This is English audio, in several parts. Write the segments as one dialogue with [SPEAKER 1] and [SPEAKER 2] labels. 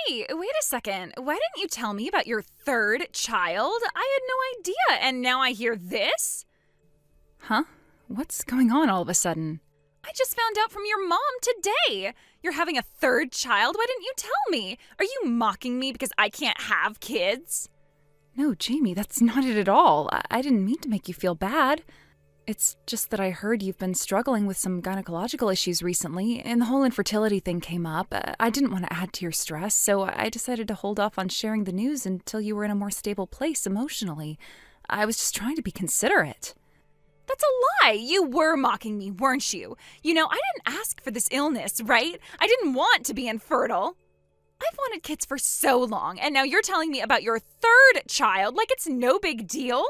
[SPEAKER 1] Hey, wait a second. Why didn't you tell me about your third child? I had no idea, and now I hear this? Huh? What's going on all of a sudden? I just found out from your mom today. You're having a third child? Why didn't you tell me? Are you mocking me because I can't have kids? No, Jamie, that's not it at all. I didn't mean to make you feel bad. It's just that I heard you've been struggling with some gynecological issues recently, and the whole infertility thing came up. I didn't want to add to your stress, so I decided to hold off on sharing the news until you were in a more stable place emotionally. I was just trying to be considerate. That's a lie! You were mocking me, weren't you? You know, I didn't ask for this illness, right? I didn't want to be infertile. I've wanted kids for so long, and now you're telling me about your third child like it's no big deal?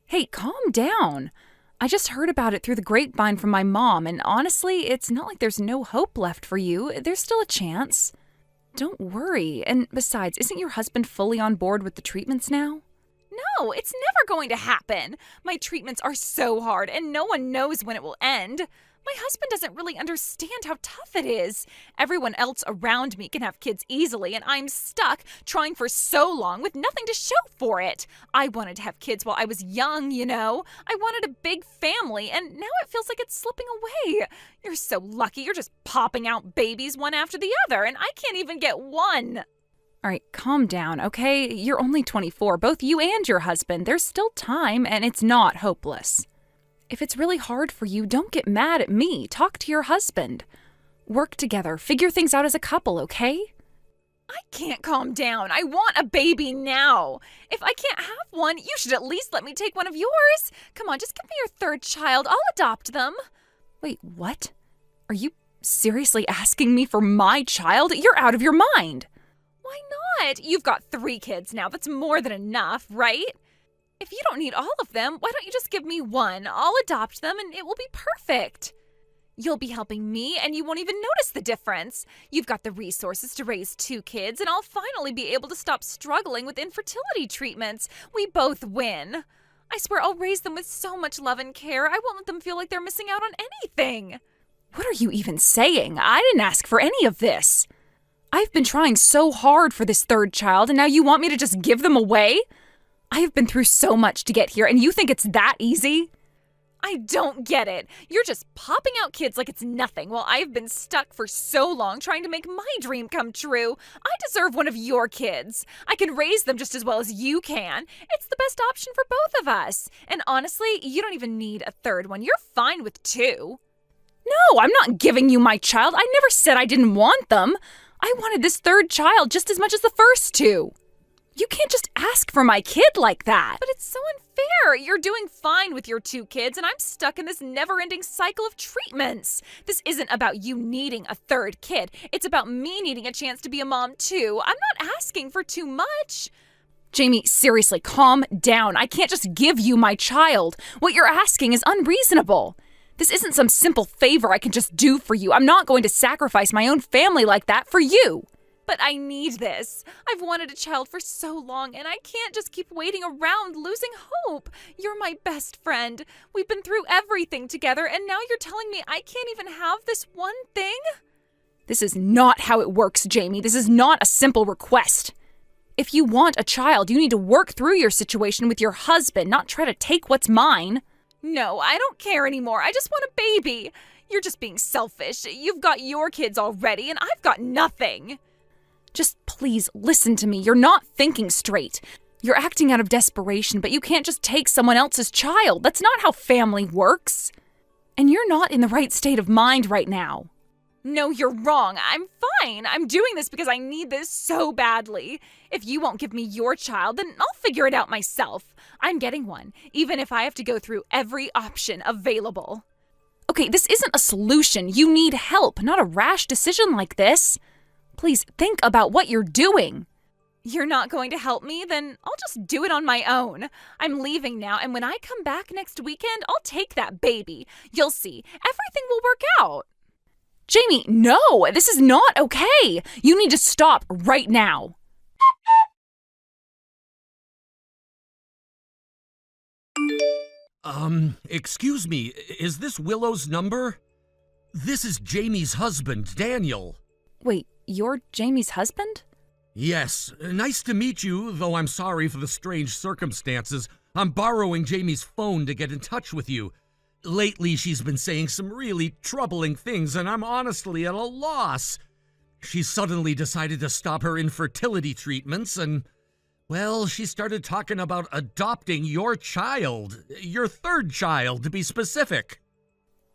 [SPEAKER 1] Hey, calm down. I just heard about it through the grapevine from my mom, and honestly, it's not like there's no hope left for you. There's still a chance. Don't worry. And besides, isn't your husband fully on board with the treatments now? No, it's never going to happen. My treatments are so hard, and no one knows when it will end. My husband doesn't really understand how tough it is. Everyone else around me can have kids easily, and I'm stuck trying for so long with nothing to show for it. I wanted to have kids while I was young, you know. I wanted a big family, and now it feels like it's slipping away. You're so lucky. You're just popping out babies one after the other, and I can't even get one. All right, calm down, okay? You're only 24, both you and your husband. There's still time, and it's not hopeless. If it's really hard for you, don't get mad at me. Talk to your husband. Work together. Figure things out as a couple, okay? I can't calm down. I want a baby now. If I can't have one, you should at least let me take one of yours. Come on, just give me your third child. I'll adopt them. Wait, what? Are you seriously asking me for my child? You're out of your mind. Why not? You've got 3 kids now. That's more than enough, right? If you don't need all of them, why don't you just give me one? I'll adopt them and it will be perfect. You'll be helping me and you won't even notice the difference. You've got the resources to raise 2 kids and I'll finally be able to stop struggling with infertility treatments. We both win. I swear I'll raise them with so much love and care. I won't let them feel like they're missing out on anything. What are you even saying? I didn't ask for any of this. I've been trying so hard for this third child and now you want me to just give them away? I have been through so much to get here, and you think it's that easy? I don't get it. You're just popping out kids like it's nothing while I've been stuck for so long trying to make my dream come true. I deserve one of your kids. I can raise them just as well as you can. It's the best option for both of us. And honestly, you don't even need a third one. You're fine with 2. No, I'm not giving you my child. I never said I didn't want them. I wanted this third child just as much as the first 2. You can't just ask for my kid like that. But it's so unfair. You're doing fine with your 2 kids, and I'm stuck in this never-ending cycle of treatments. This isn't about you needing a third kid. It's about me needing a chance to be a mom, too. I'm not asking for too much. Jamie, seriously, calm down. I can't just give you my child. What you're asking is unreasonable. This isn't some simple favor I can just do for you. I'm not going to sacrifice my own family like that for you. But I need this. I've wanted a child for so long, and I can't just keep waiting around, losing hope. You're my best friend. We've been through everything together, and now you're telling me I can't even have this one thing? This is not how it works, Jamie. This is not a simple request. If you want a child, you need to work through your situation with your husband, not try to take what's mine. No, I don't care anymore. I just want a baby. You're just being selfish. You've got your kids already, and I've got nothing. Just please listen to me. You're not thinking straight. You're acting out of desperation, but you can't just take someone else's child. That's not how family works. And you're not in the right state of mind right now. No, you're wrong. I'm fine. I'm doing this because I need this so badly. If you won't give me your child, then I'll figure it out myself. I'm getting one, even if I have to go through every option available. Okay, this isn't a solution. You need help, not a rash decision like this. Please think about what you're doing. You're not going to help me? Then I'll just do it on my own. I'm leaving now, and when I come back next weekend, I'll take that baby. You'll see. Everything will work out. Jamie, no, this is not okay. You need to stop right now.
[SPEAKER 2] Excuse me, is this Willow's number? This is Jamie's husband, Daniel.
[SPEAKER 1] Wait, you're Jamie's husband?
[SPEAKER 2] Yes, nice to meet you, though I'm sorry for the strange circumstances. I'm borrowing Jamie's phone to get in touch with you. Lately, she's been saying some really troubling things, and I'm honestly at a loss. She suddenly decided to stop her infertility treatments, and, well, she started talking about adopting your child. Your third child, to be specific.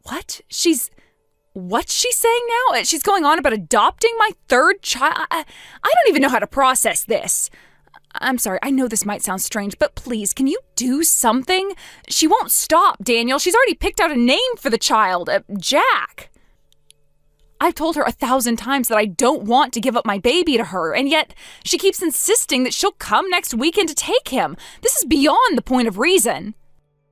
[SPEAKER 1] What? What's she saying now? She's going on about adopting my third child? I don't even know how to process this. I'm sorry, I know this might sound strange, but please, can you do something? She won't stop, Daniel. She's already picked out a name for the child, Jack. I've told her 1,000 times that I don't want to give up my baby to her, and yet she keeps insisting that she'll come next weekend to take him. This is beyond the point of reason.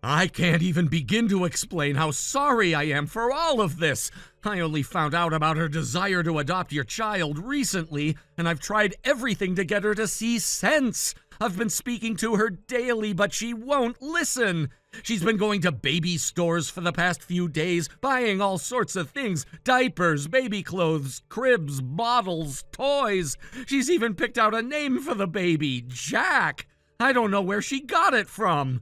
[SPEAKER 2] I can't even begin to explain how sorry I am for all of this. I only found out about her desire to adopt your child recently, and I've tried everything to get her to see sense. I've been speaking to her daily, but she won't listen. She's been going to baby stores for the past few days, buying all sorts of things: diapers, baby clothes, cribs, bottles, toys. She's even picked out a name for the baby, Jack. I don't know where she got it from.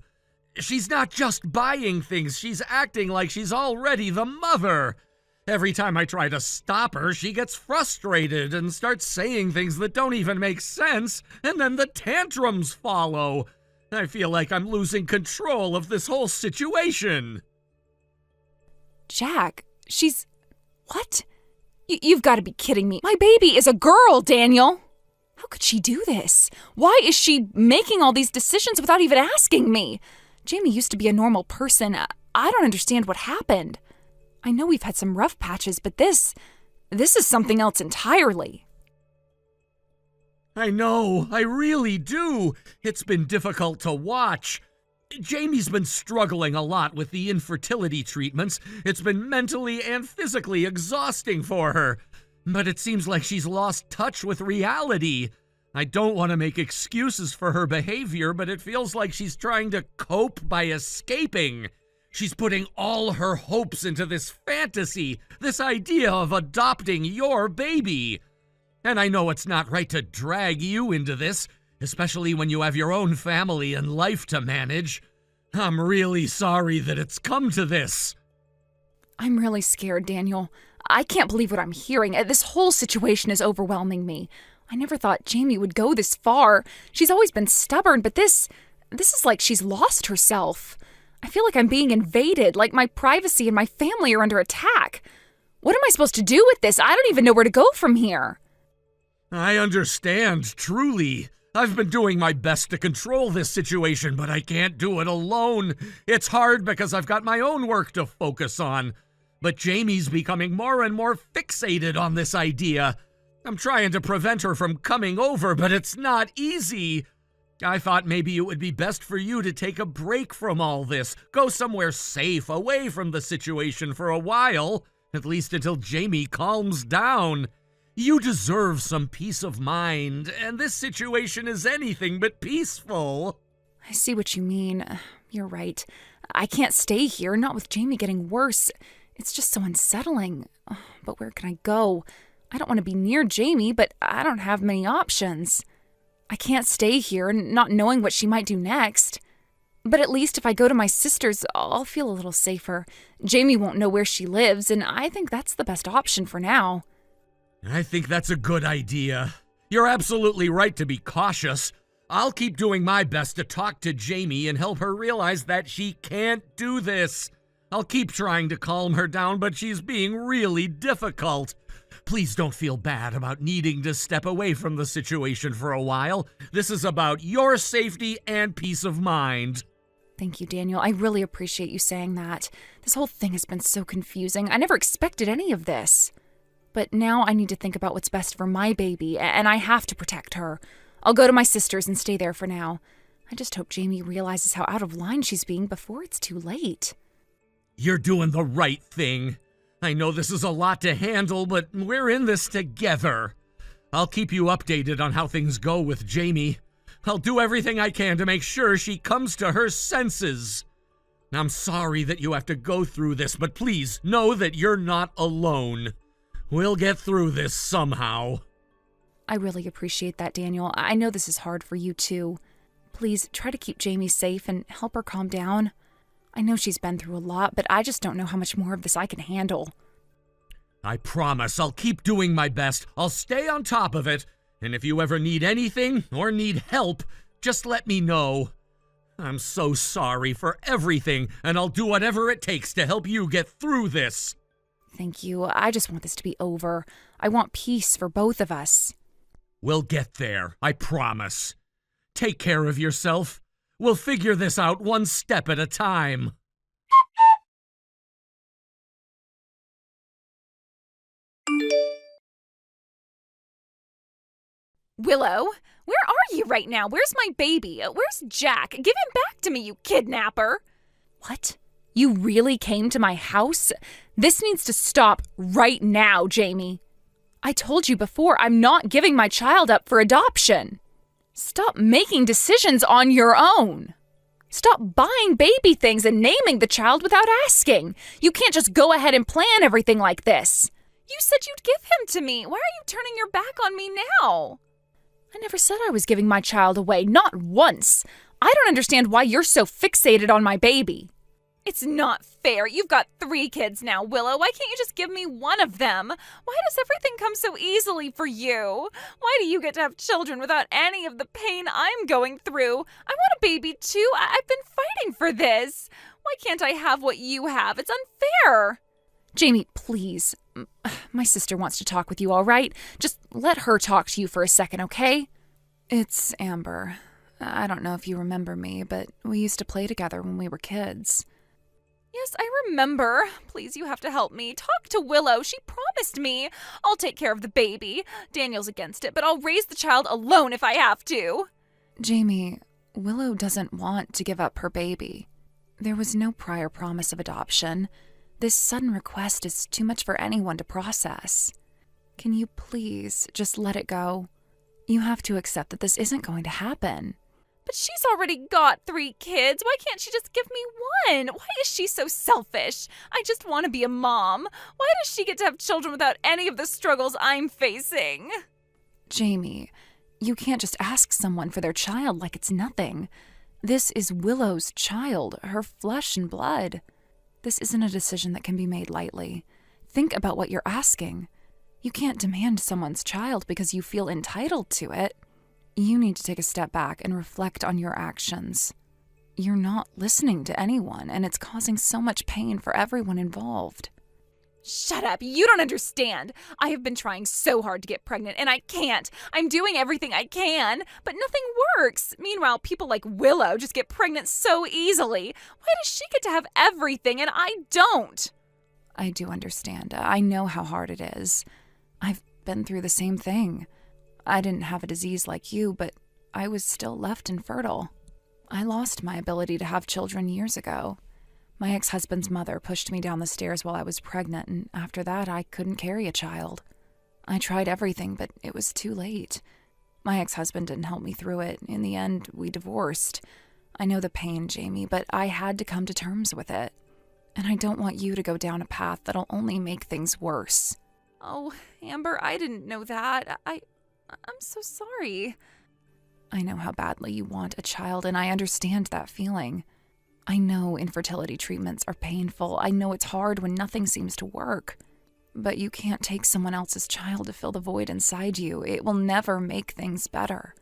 [SPEAKER 2] She's not just buying things, she's acting like she's already the mother. Every time I try to stop her, she gets frustrated and starts saying things that don't even make sense, and then the tantrums follow. I feel like I'm losing control of this whole situation.
[SPEAKER 1] Jack, what? You've got to be kidding me. My baby is a girl, Daniel. How could she do this? Why is she making all these decisions without even asking me? Jamie used to be a normal person. I don't understand what happened. I know we've had some rough patches, but this is something else entirely.
[SPEAKER 2] I know, I really do. It's been difficult to watch. Jamie's been struggling a lot with the infertility treatments. It's been mentally and physically exhausting for her. But it seems like she's lost touch with reality. I don't want to make excuses for her behavior, but it feels like she's trying to cope by escaping. She's putting all her hopes into this fantasy, this idea of adopting your baby. And I know it's not right to drag you into this, especially when you have your own family and life to manage. I'm really sorry that it's come to this.
[SPEAKER 1] I'm really scared, Daniel. I can't believe what I'm hearing. This whole situation is overwhelming me. I never thought Jamie would go this far. She's always been stubborn, but this is like she's lost herself. I feel like I'm being invaded, like my privacy and my family are under attack. What am I supposed to do with this? I don't even know where to go from here.
[SPEAKER 2] I understand, truly. I've been doing my best to control this situation, but I can't do it alone. It's hard because I've got my own work to focus on. But Jamie's becoming more and more fixated on this idea. I'm trying to prevent her from coming over, but it's not easy. I thought maybe it would be best for you to take a break from all this, go somewhere safe, away from the situation for a while, at least until Jamie calms down. You deserve some peace of mind, and this situation is anything but peaceful.
[SPEAKER 1] I see what you mean. You're right. I can't stay here, not with Jamie getting worse. It's just so unsettling. But where can I go? I don't want to be near Jamie, but I don't have many options. I can't stay here, not knowing what she might do next. But at least if I go to my sister's, I'll feel a little safer. Jamie won't know where she lives, and I think that's the best option for now.
[SPEAKER 2] I think that's a good idea. You're absolutely right to be cautious. I'll keep doing my best to talk to Jamie and help her realize that she can't do this. I'll keep trying to calm her down, but she's being really difficult. Please don't feel bad about needing to step away from the situation for a while. This is about your safety and peace of mind.
[SPEAKER 1] Thank you, Daniel. I really appreciate you saying that. This whole thing has been so confusing. I never expected any of this. But now I need to think about what's best for my baby, and I have to protect her. I'll go to my sister's and stay there for now. I just hope Jamie realizes how out of line she's being before it's too late.
[SPEAKER 2] You're doing the right thing. I know this is a lot to handle, but we're in this together. I'll keep you updated on how things go with Jamie. I'll do everything I can to make sure she comes to her senses. I'm sorry that you have to go through this, but please know that you're not alone. We'll get through this somehow.
[SPEAKER 1] I really appreciate that, Daniel. I know this is hard for you, too. Please try to keep Jamie safe and help her calm down. I know she's been through a lot, but I just don't know how much more of this I can handle.
[SPEAKER 2] I promise I'll keep doing my best. I'll stay on top of it. And if you ever need anything or need help, just let me know. I'm so sorry for everything, and I'll do whatever it takes to help you get through this.
[SPEAKER 1] Thank you. I just want this to be over. I want peace for both of us.
[SPEAKER 2] We'll get there, I promise. Take care of yourself. We'll figure this out one step at a time.
[SPEAKER 1] Willow, where are you right now? Where's my baby? Where's Jack? Give him back to me, you kidnapper. What? You really came to my house? This needs to stop right now, Jamie. I told you before, I'm not giving my child up for adoption. Stop making decisions on your own. Stop buying baby things and naming the child without asking. You can't just go ahead and plan everything like this. You said you'd give him to me. Why are you turning your back on me now? I never said I was giving my child away, not once. I don't understand why you're so fixated on my baby. It's not fair. You've got 3 kids now, Willow. Why can't you just give me one of them? Why does everything come so easily for you? Why do you get to have children without any of the pain I'm going through? I want a baby too. I've been fighting for this. Why can't I have what you have? It's unfair. Jamie, please. My sister wants to talk with you, all right? Just let her talk to you for a second, okay? It's Amber. I don't know if you remember me, but we used to play together when we were kids. Yes, I remember. Please, you have to help me. Talk to Willow. She promised me. I'll take care of the baby. Daniel's against it, but I'll raise the child alone if I have to. Jamie, Willow doesn't want to give up her baby. There was no prior promise of adoption. This sudden request is too much for anyone to process. Can you please just let it go? You have to accept that this isn't going to happen. But she's already got 3 kids. Why can't she just give me one? Why is she so selfish? I just want to be a mom. Why does she get to have children without any of the struggles I'm facing? Jamie, you can't just ask someone for their child like it's nothing. This is Willow's child, her flesh and blood. This isn't a decision that can be made lightly. Think about what you're asking. You can't demand someone's child because you feel entitled to it. You need to take a step back and reflect on your actions. You're not listening to anyone, and it's causing so much pain for everyone involved. Shut up. You don't understand. I have been trying so hard to get pregnant, and I can't. I'm doing everything I can, but nothing works. Meanwhile, people like Willow just get pregnant so easily. Why does she get to have everything, and I don't? I do understand. I know how hard it is. I've been through the same thing. I didn't have a disease like you, but I was still left infertile. I lost my ability to have children years ago. My ex-husband's mother pushed me down the stairs while I was pregnant, and after that, I couldn't carry a child. I tried everything, but it was too late. My ex-husband didn't help me through it. In the end, we divorced. I know the pain, Jamie, but I had to come to terms with it. And I don't want you to go down a path that'll only make things worse. Oh, Amber, I didn't know that. I'm so sorry. I know how badly you want a child, and I understand that feeling. I know infertility treatments are painful. I know it's hard when nothing seems to work. But you can't take someone else's child to fill the void inside you. It will never make things better.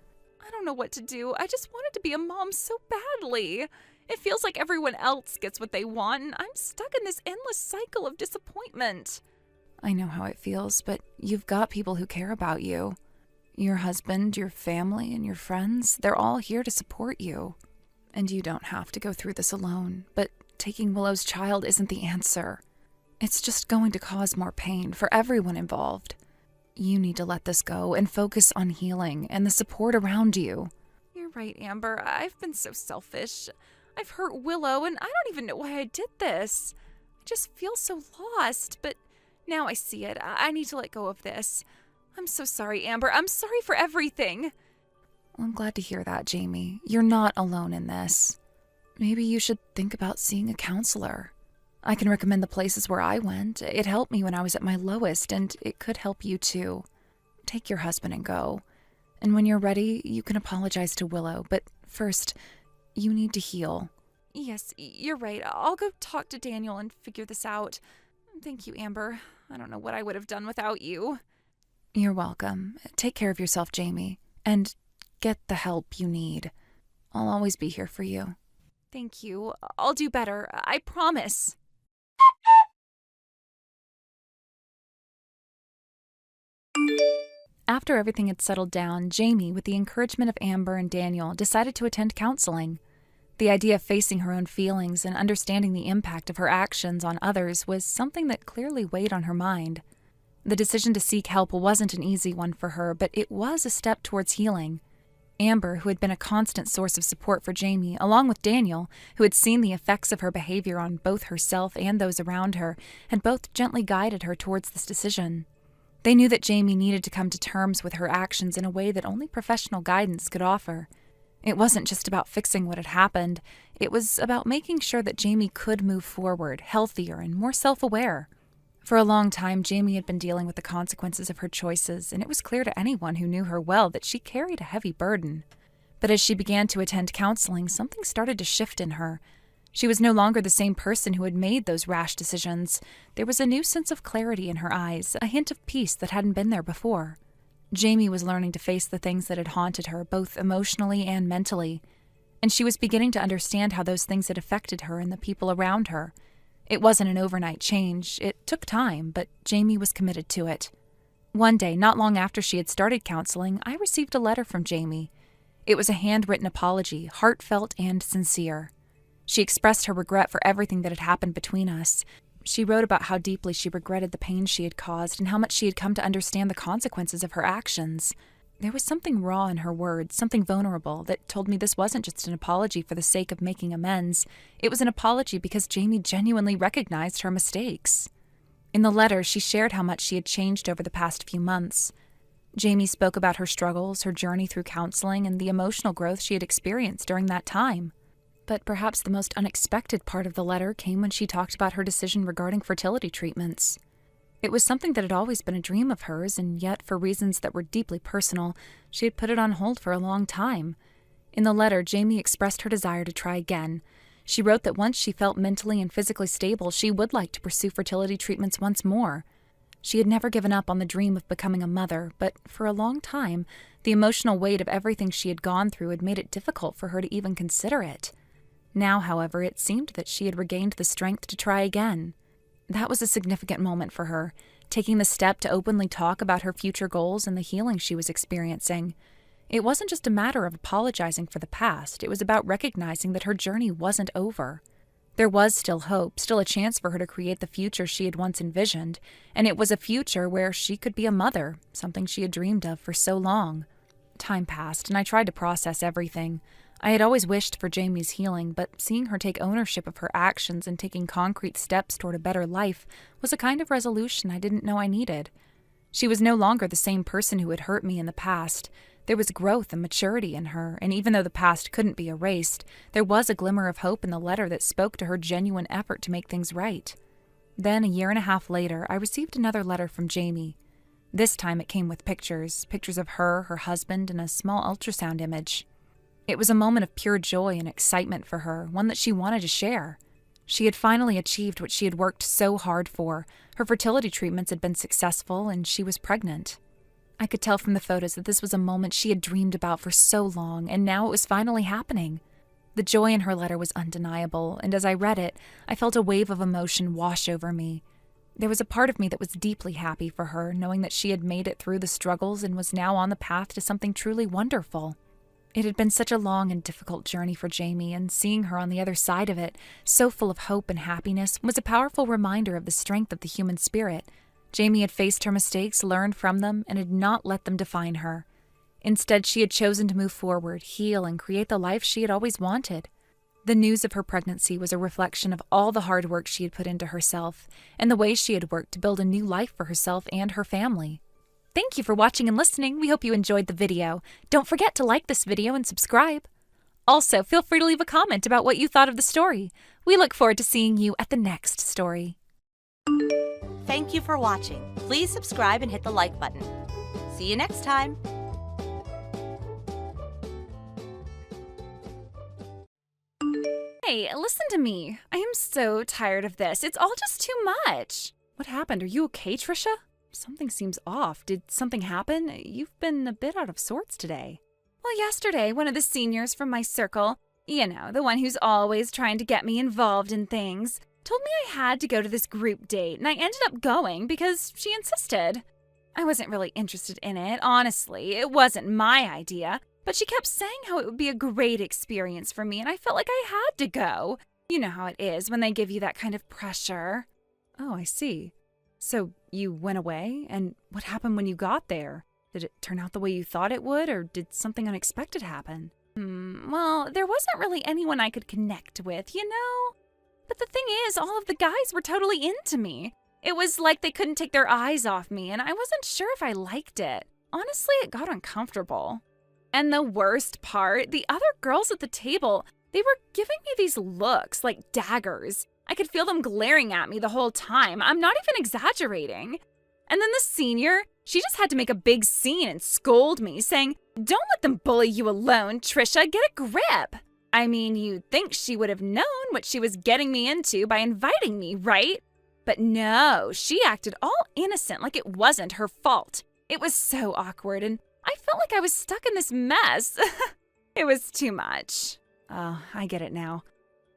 [SPEAKER 1] I don't know what to do. I just wanted to be a mom so badly. It feels like everyone else gets what they want, and I'm stuck in this endless cycle of disappointment. I know how it feels, but you've got people who care about you. Your husband, your family, and your friends, they're all here to support you. And you don't have to go through this alone, but taking Willow's child isn't the answer. It's just going to cause more pain for everyone involved. You need to let this go and focus on healing and the support around you. You're right, Amber. I've been so selfish. I've hurt Willow, and I don't even know why I did this. I just feel so lost, but now I see it. I need to let go of this. I'm so sorry, Amber. I'm sorry for everything. I'm glad to hear that, Jamie. You're not alone in this. Maybe you should think about seeing a counselor. I can recommend the places where I went. It helped me when I was at my lowest, and it could help you too. take your husband and go. And when you're ready, you can apologize to Willow. But first, you need to heal. Yes, you're right. I'll go talk to Daniel and figure this out. Thank you, Amber. I don't know what I would have done without you. You're welcome. Take care of yourself, Jamie. And get the help you need. I'll always be here for you. Thank you. I'll do better. I promise. After everything had settled down, Jamie, with the encouragement of Amber and Daniel, decided to attend counseling. The idea of facing her own feelings and understanding the impact of her actions on others was something that clearly weighed on her mind. The decision to seek help wasn't an easy one for her, but it was a step towards healing. Amber, who had been a constant source of support for Jamie, along with Daniel, who had seen the effects of her behavior on both herself and those around her, had both gently guided her towards this decision. They knew that Jamie needed to come to terms with her actions in a way that only professional guidance could offer. It wasn't just about fixing what had happened. It was about making sure that Jamie could move forward, healthier and more self-aware. For a long time, Jamie had been dealing with the consequences of her choices, and it was clear to anyone who knew her well that she carried a heavy burden. But as she began to attend counseling, something started to shift in her. She was no longer the same person who had made those rash decisions. There was a new sense of clarity in her eyes, a hint of peace that hadn't been there before. Jamie was learning to face the things that had haunted her, both emotionally and mentally. And she was beginning to understand how those things had affected her and the people around her. It wasn't an overnight change. It took time, but Jamie was committed to it. One day, not long after she had started counseling, I received a letter from Jamie. It was a handwritten apology, heartfelt and sincere. She expressed her regret for everything that had happened between us. She wrote about how deeply she regretted the pain she had caused and how much she had come to understand the consequences of her actions. There was something raw in her words, something vulnerable, that told me this wasn't just an apology for the sake of making amends. It was an apology because Jamie genuinely recognized her mistakes. In the letter, she shared how much she had changed over the past few months. Jamie spoke about her struggles, her journey through counseling, and the emotional growth she had experienced during that time. But perhaps the most unexpected part of the letter came when she talked about her decision regarding fertility treatments. It was something that had always been a dream of hers, and yet, for reasons that were deeply personal, she had put it on hold for a long time. In the letter, Jamie expressed her desire to try again. She wrote that once she felt mentally and physically stable, she would like to pursue fertility treatments once more. She had never given up on the dream of becoming a mother, but for a long time, the emotional weight of everything she had gone through had made it difficult for her to even consider it. Now, however, it seemed that she had regained the strength to try again. That was a significant moment for her, taking the step to openly talk about her future goals and the healing she was experiencing. It wasn't just a matter of apologizing for the past, it was about recognizing that her journey wasn't over. There was still hope, still a chance for her to create the future she had once envisioned, and it was a future where she could be a mother, something she had dreamed of for so long. Time passed, and I tried to process everything. I had always wished for Jamie's healing, but seeing her take ownership of her actions and taking concrete steps toward a better life was a kind of resolution I didn't know I needed. She was no longer the same person who had hurt me in the past. There was growth and maturity in her, and even though the past couldn't be erased, there was a glimmer of hope in the letter that spoke to her genuine effort to make things right. Then, a year and a half later, I received another letter from Jamie. This time it came with pictures of her husband, and a small ultrasound image. It was a moment of pure joy and excitement for her, one that she wanted to share. She had finally achieved what she had worked so hard for. Her fertility treatments had been successful, and she was pregnant. I could tell from the photos that this was a moment she had dreamed about for so long, and now it was finally happening. The joy in her letter was undeniable, and as I read it, I felt a wave of emotion wash over me. There was a part of me that was deeply happy for her, knowing that she had made it through the struggles and was now on the path to something truly wonderful. It had been such a long and difficult journey for Jamie, and seeing her on the other side of it, so full of hope and happiness, was a powerful reminder of the strength of the human spirit. Jamie had faced her mistakes, learned from them, and had not let them define her. Instead, she had chosen to move forward, heal, and create the life she had always wanted. The news of her pregnancy was a reflection of all the hard work she had put into herself, and the ways she had worked to build a new life for herself and her family. Thank you for watching and listening. We hope you enjoyed the video. Don't forget to like this video and subscribe. Also, feel free to leave a comment about what you thought of the story. We look forward to seeing you at the next story.
[SPEAKER 3] Thank you for watching. Please subscribe and hit the like button. See you next time.
[SPEAKER 1] Hey, listen to me. I am so tired of this. It's all just too much. What happened? Are you okay, Trisha? Something seems off. Did something happen? You've been a bit out of sorts today. Well, yesterday, one of the seniors from my circle, you know, the one who's always trying to get me involved in things, told me I had to go to this group date, and I ended up going because she insisted. I wasn't really interested in it, honestly. It wasn't my idea. But she kept saying how it would be a great experience for me, and I felt like I had to go. You know how it is when they give you that kind of pressure. Oh, I see. So you went away, and what happened when you got there? Did it turn out the way you thought it would, or did something unexpected happen? Well, there wasn't really anyone I could connect with, you know? But the thing is, all of the guys were totally into me. It was like they couldn't take their eyes off me, and I wasn't sure if I liked it. Honestly, it got uncomfortable. And the worst part, the other girls at the table, they were giving me these looks like daggers. I could feel them glaring at me the whole time. I'm not even exaggerating. And then the senior, she just had to make a big scene and scold me, saying, "Don't let them bully you alone, Trisha, get a grip." I mean, you'd think she would have known what she was getting me into by inviting me, right? But no, she acted all innocent like it wasn't her fault. It was so awkward, and I felt like I was stuck in this mess. It was too much. Oh, I get it now.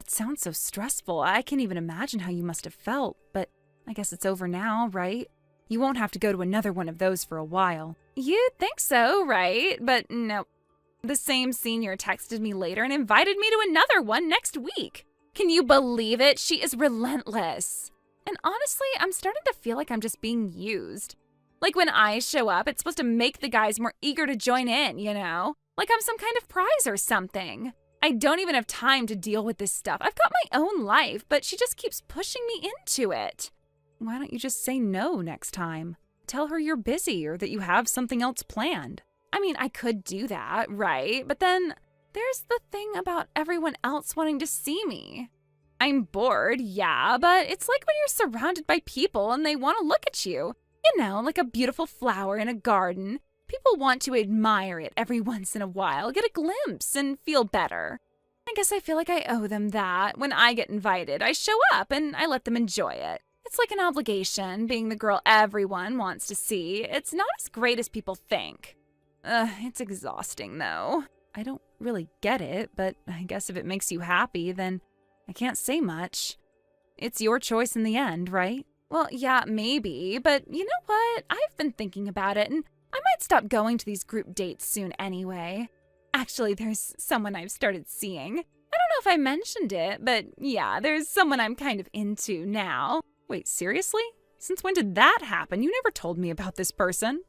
[SPEAKER 1] It sounds so stressful. I can't even imagine how you must have felt, but I guess it's over now, right? You won't have to go to another one of those for a while. You'd think so, right? But no. The same senior texted me later and invited me to another one next week. Can you believe it? She is relentless. And honestly, I'm starting to feel like I'm just being used. Like when I show up, it's supposed to make the guys more eager to join in, you know? Like I'm some kind of prize or something. I don't even have time to deal with this stuff. I've got my own life, but she just keeps pushing me into it. Why don't you just say no next time? Tell her you're busy or that you have something else planned. I mean, I could do that, right? But then there's the thing about everyone else wanting to see me. I'm bored, yeah, but it's like when you're surrounded by people and they want to look at you. You know, like a beautiful flower in a garden. People want to admire it every once in a while, get a glimpse, and feel better. I guess I feel like I owe them that. When I get invited, I show up and I let them enjoy it. It's like an obligation, being the girl everyone wants to see. It's not as great as people think. It's exhausting, though. I don't really get it, but I guess if it makes you happy, then I can't say much. It's your choice in the end, right? Well, yeah, maybe, but you know what? I've been thinking about it, and I might stop going to these group dates soon anyway. Actually, there's someone I've started seeing. I don't know if I mentioned it, but yeah, there's someone I'm kind of into now. Wait, seriously? Since when did that happen? You never told me about this person.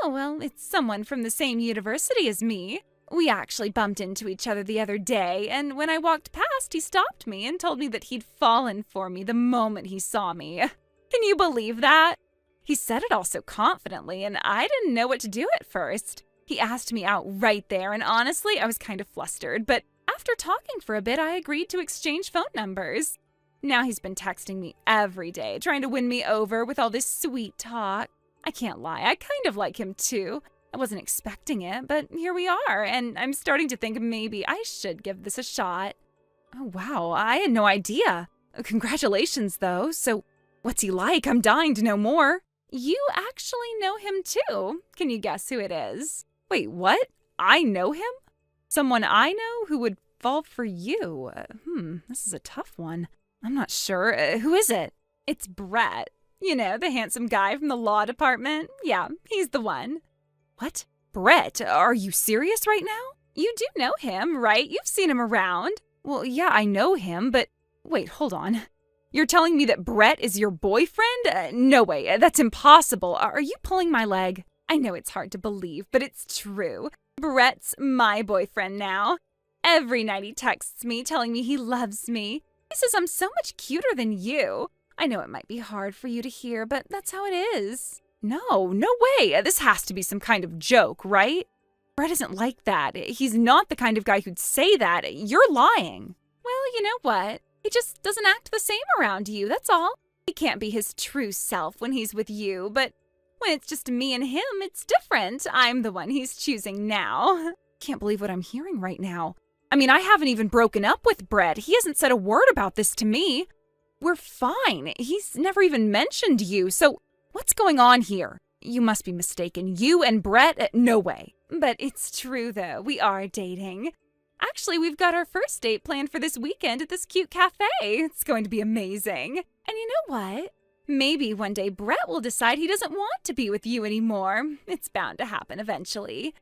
[SPEAKER 1] Oh, well, it's someone from the same university as me. We actually bumped into each other the other day, and when I walked past, he stopped me and told me that he'd fallen for me the moment he saw me. Can you believe that? He said it all so confidently, and I didn't know what to do at first. He asked me out right there, and honestly, I was kind of flustered, but after talking for a bit, I agreed to exchange phone numbers. Now he's been texting me every day, trying to win me over with all this sweet talk. I can't lie, I kind of like him too. I wasn't expecting it, but here we are, and I'm starting to think maybe I should give this a shot. Oh wow, I had no idea. Congratulations though. So what's he like? I'm dying to know more. You actually know him too. Can you guess who it is? Wait, what? I know him? Someone I know who would fall for you? This is a tough one. I'm not sure. Who is it? It's Brett. You know, the handsome guy from the law department. Yeah, he's the one. What? Brett, are you serious right now? You do know him, right? You've seen him around. Well, yeah, I know him, but wait, hold on. You're telling me that Brett is your boyfriend? No way, that's impossible. Are you pulling my leg? I know it's hard to believe, but it's true. Brett's my boyfriend now. Every night he texts me telling me he loves me. He says I'm so much cuter than you. I know it might be hard for you to hear, but that's how it is. No way. This has to be some kind of joke, right? Brett isn't like that. He's not the kind of guy who'd say that. You're lying. Well, you know what? He just doesn't act the same around you, that's all. He can't be his true self when he's with you, but When it's just me and him, it's different. I'm the one he's choosing now. Can't believe what I'm hearing right now. I mean, I haven't even broken up with Brett. He hasn't said a word about this to me. We're fine. He's never even mentioned you, so what's going on here? You must be mistaken. You and Brett? No way. But it's true, though. We are dating. Actually, we've got our first date planned for this weekend at this cute cafe. It's going to be amazing. And you know what? Maybe one day Brett will decide he doesn't want to be with you anymore. It's bound to happen eventually.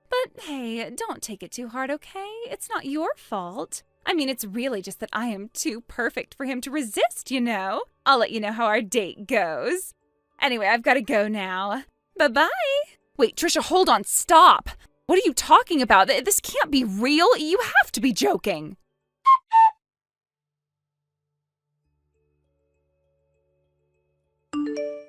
[SPEAKER 1] But hey, don't take it too hard, okay? It's not your fault. I mean, it's really just that I am too perfect for him to resist, you know? I'll let you know how our date goes. Anyway, I've got to go now. Bye-bye. Wait, Trisha, hold on. Stop. What are you talking about? This can't be real. You have to be joking.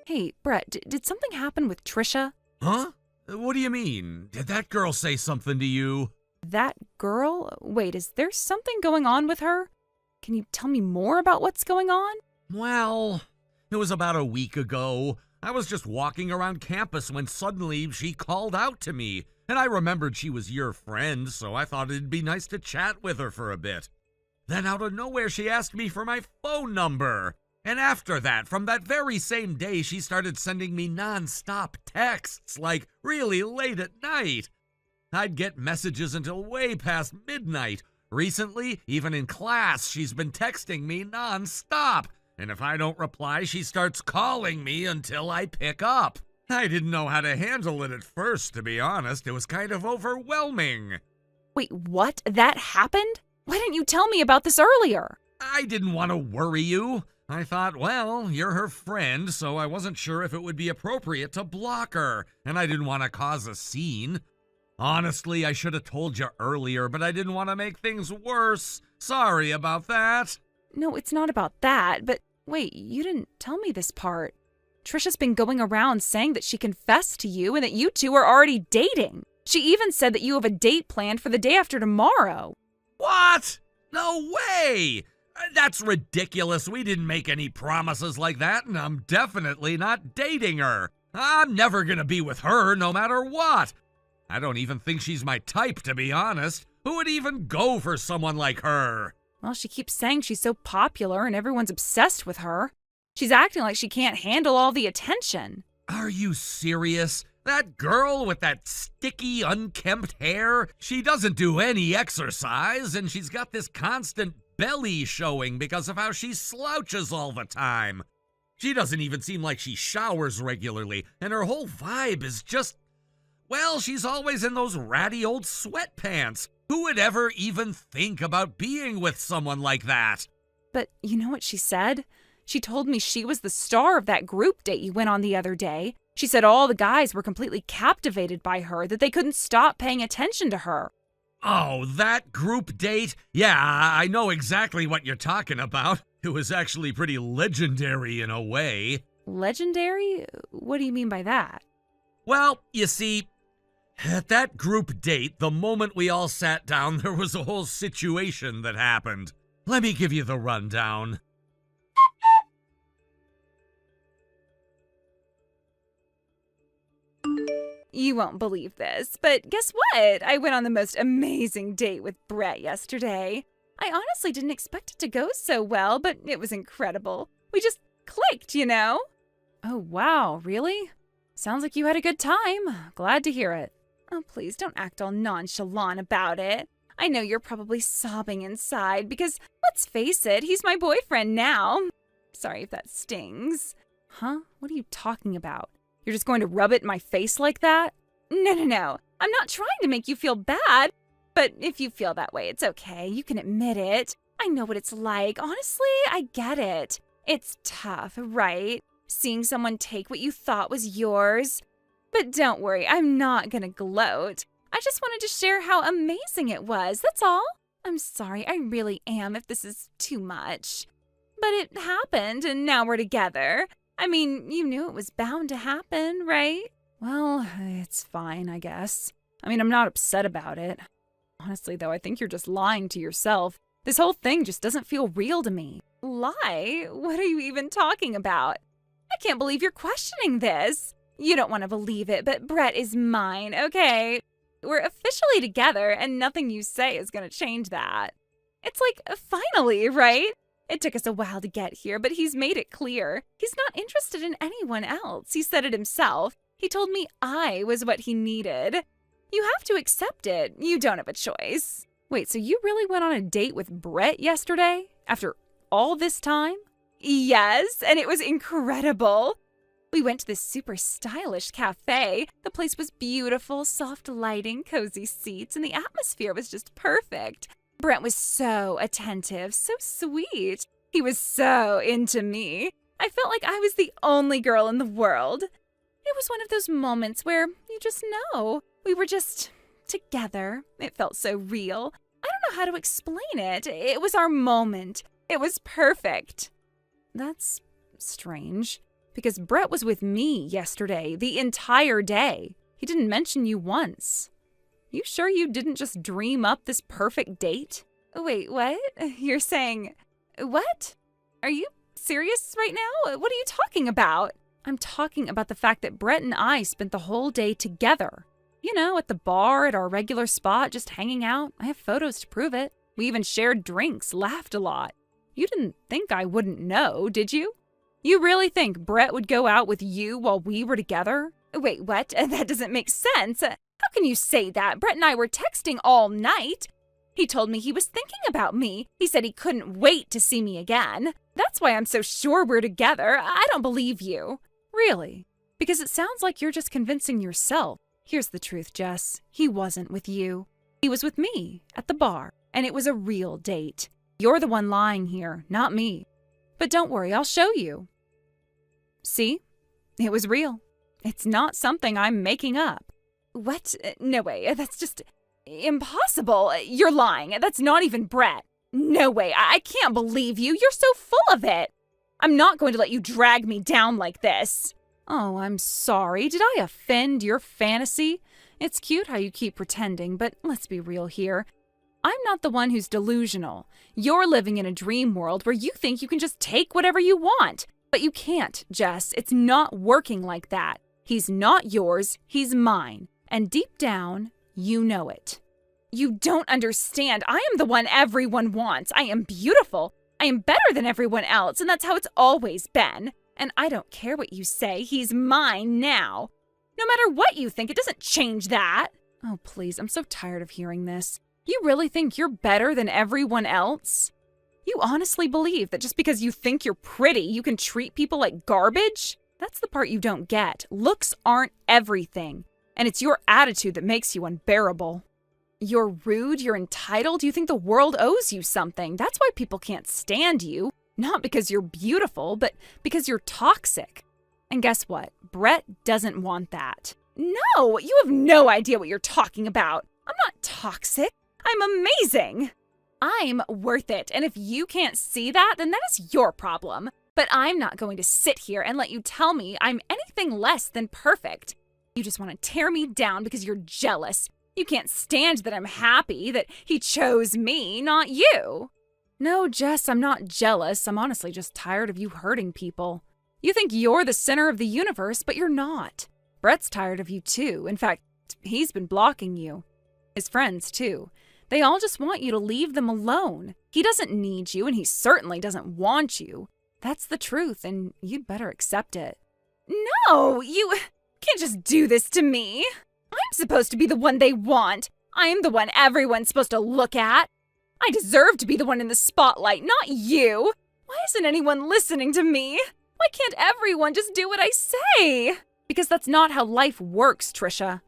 [SPEAKER 1] Hey, Brett, did something happen with Trisha?
[SPEAKER 2] Huh? What do you mean? Did that girl say something to you?
[SPEAKER 1] That girl? Wait, is there something going on with her? Can you tell me more about what's going on?
[SPEAKER 2] Well, it was about a week ago. I was just walking around campus when suddenly she called out to me, and I remembered she was your friend, so I thought it'd be nice to chat with her for a bit. Then out of nowhere, she asked me for my phone number. And after that, from that very same day, she started sending me non-stop texts, like really late at night. I'd get messages until way past midnight. Recently, even in class, she's been texting me non-stop. And if I don't reply, she starts calling me until I pick up. I didn't know how to handle it at first, to be honest. It was kind of overwhelming.
[SPEAKER 1] Wait, what? That happened? Why didn't you tell me about this earlier?
[SPEAKER 2] I didn't want to worry you. I thought, well, you're her friend, so I wasn't sure if it would be appropriate to block her, and I didn't want to cause a scene. Honestly, I should have told you earlier, but I didn't want to make things worse. Sorry about that.
[SPEAKER 1] No, it's not about that, but wait, you didn't tell me this part. Trisha's been going around saying that she confessed to you and that you two are already dating. She even said that you have a date planned for the day after tomorrow.
[SPEAKER 2] What? No way! That's ridiculous. We didn't make any promises like that, and I'm definitely not dating her. I'm never gonna be with her, no matter what. I don't even think she's my type, to be honest. Who would even go for someone like her?
[SPEAKER 1] Well, she keeps saying she's so popular and everyone's obsessed with her. She's acting like she can't handle all the attention.
[SPEAKER 2] Are you serious? That girl with that sticky, unkempt hair, she doesn't do any exercise, and she's got this constant belly showing because of how she slouches all the time. She doesn't even seem like she showers regularly, and her whole vibe is just, well, she's always in those ratty old sweatpants. Who would ever even think about being with someone like that?
[SPEAKER 1] But you know what she said? She told me she was the star of that group date you went on the other day. She said all the guys were completely captivated by her, that they couldn't stop paying attention to her.
[SPEAKER 2] Oh, that group date? Yeah, I know exactly what you're talking about. It was actually pretty legendary in a way.
[SPEAKER 1] Legendary? What do you mean by that?
[SPEAKER 2] Well, you see, at that group date, the moment we all sat down, there was a whole situation that happened. Let me give you the rundown.
[SPEAKER 1] You won't believe this, but guess what? I went on the most amazing date with Brett yesterday. I honestly didn't expect it to go so well, but it was incredible. We just clicked, you know? Oh, wow, really? Sounds like you had a good time. Glad to hear it. Oh, please don't act all nonchalant about it. I know you're probably sobbing inside because, let's face it, he's my boyfriend now. Sorry if that stings. Huh? What are you talking about? You're just going to rub it in my face like that? No. I'm not trying to make you feel bad. But if you feel that way, it's okay. You can admit it. I know what it's like. Honestly, I get it. It's tough, right? Seeing someone take what you thought was yours. But don't worry, I'm not gonna gloat. I just wanted to share how amazing it was, that's all. I'm sorry, I really am if this is too much. But it happened, and now we're together. I mean, you knew it was bound to happen, right? Well, it's fine, I guess. I mean, I'm not upset about it. Honestly, though, I think you're just lying to yourself. This whole thing just doesn't feel real to me. Lie? What are you even talking about? I can't believe you're questioning this. You don't want to believe it, but Brett is mine, okay? We're officially together, and nothing you say is going to change that. It's like, finally, right? It took us a while to get here, but he's made it clear. He's not interested in anyone else. He said it himself. He told me I was what he needed. You have to accept it. You don't have a choice. Wait, so you really went on a date with Brett yesterday? After all this time? Yes, and it was incredible. We went to this super stylish cafe. The place was beautiful, soft lighting, cozy seats, and the atmosphere was just perfect. Brett was so attentive, so sweet. He was so into me. I felt like I was the only girl in the world. It was one of those moments where you just know. We were just together. It felt so real. I don't know how to explain it. It was our moment. It was perfect. That's strange, because Brett was with me yesterday, the entire day. He didn't mention you once. You sure you didn't just dream up this perfect date? Wait, what? You're saying, what? Are you serious right now? What are you talking about? I'm talking about the fact that Brett and I spent the whole day together. You know, at the bar, at our regular spot, just hanging out. I have photos to prove it. We even shared drinks, laughed a lot. You didn't think I wouldn't know, did you? You really think Brett would go out with you while we were together? Wait, what? That doesn't make sense. How can you say that? Brett and I were texting all night. He told me he was thinking about me. He said he couldn't wait to see me again. That's why I'm so sure we're together. I don't believe you. Really? Because it sounds like you're just convincing yourself. Here's the truth, Jess. He wasn't with you. He was with me at the bar, and it was a real date. You're the one lying here, not me. But don't worry, I'll show you. See? It was real. It's not something I'm making up. What? No way. That's just impossible. You're lying. That's not even Brett. No way. I can't believe you. You're so full of it. I'm not going to let you drag me down like this. Oh, I'm sorry. Did I offend your fantasy? It's cute how you keep pretending, but let's be real here. I'm not the one who's delusional. You're living in a dream world where you think you can just take whatever you want. But you can't, Jess. It's not working like that. He's not yours. He's mine. And deep down, you know it. You don't understand. I am the one everyone wants. I am beautiful. I am better than everyone else, and that's how it's always been. And I don't care what you say. He's mine now. No matter what you think, it doesn't change that. Oh, please, I'm so tired of hearing this. You really think you're better than everyone else? You honestly believe that just because you think you're pretty, you can treat people like garbage? That's the part you don't get. Looks aren't everything. And it's your attitude that makes you unbearable. You're rude, you're entitled, you think the world owes you something. That's why people can't stand you. Not because you're beautiful, but because you're toxic. And guess what? Brett doesn't want that. No, you have no idea what you're talking about. I'm not toxic. I'm amazing. I'm worth it. And if you can't see that, then that is your problem. But I'm not going to sit here and let you tell me I'm anything less than perfect. You just want to tear me down because you're jealous. You can't stand that I'm happy that he chose me, not you. No, Jess, I'm not jealous. I'm honestly just tired of you hurting people. You think you're the center of the universe, but you're not. Brett's tired of you too. In fact, he's been blocking you. His friends too. They all just want you to leave them alone. He doesn't need you, and he certainly doesn't want you. That's the truth, and you'd better accept it. No, you can't just do this to me. I'm supposed to be the one they want. I'm the one everyone's supposed to look at. I deserve to be the one in the spotlight, not you. Why isn't anyone listening to me? Why can't everyone just do what I say? Because that's not how life works, Trisha.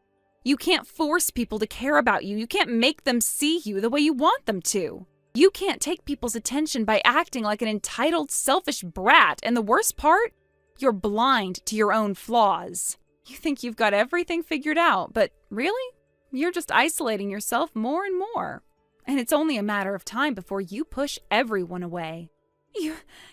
[SPEAKER 1] You can't force people to care about you. You can't make them see you the way you want them to. You can't take people's attention by acting like an entitled, selfish brat. And the worst part? You're blind to your own flaws. You think you've got everything figured out, but really? You're just isolating yourself more and more. And it's only a matter of time before you push everyone away.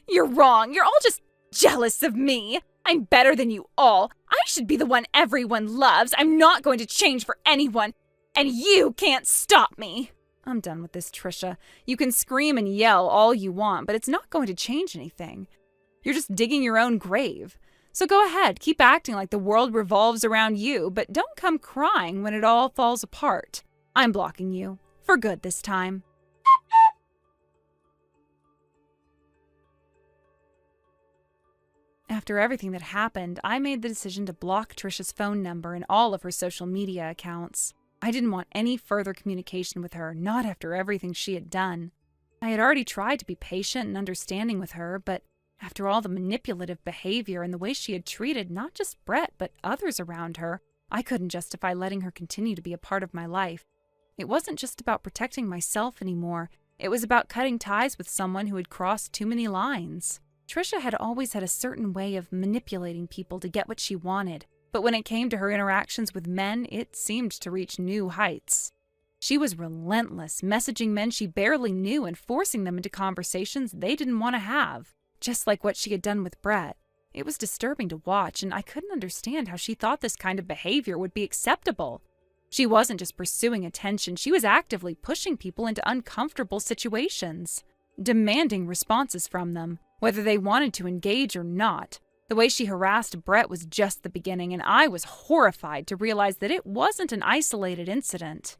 [SPEAKER 1] You're wrong. You're all just jealous of me. I'm better than you all. I should be the one everyone loves. I'm not going to change for anyone. And you can't stop me. I'm done with this, Trisha. You can scream and yell all you want, but it's not going to change anything. You're just digging your own grave. So go ahead, keep acting like the world revolves around you, but don't come crying when it all falls apart. I'm blocking you. For good this time. After everything that happened, I made the decision to block Trisha's phone number and all of her social media accounts. I didn't want any further communication with her, not after everything she had done. I had already tried to be patient and understanding with her, but after all the manipulative behavior and the way she had treated not just Brett, but others around her, I couldn't justify letting her continue to be a part of my life. It wasn't just about protecting myself anymore. It was about cutting ties with someone who had crossed too many lines. Trisha had always had a certain way of manipulating people to get what she wanted, but when it came to her interactions with men, it seemed to reach new heights. She was relentless, messaging men she barely knew and forcing them into conversations they didn't want to have, just like what she had done with Brett. It was disturbing to watch, and I couldn't understand how she thought this kind of behavior would be acceptable. She wasn't just pursuing attention, she was actively pushing people into uncomfortable situations, demanding responses from them, whether they wanted to engage or not. The way she harassed Brett was just the beginning, and I was horrified to realize that it wasn't an isolated incident.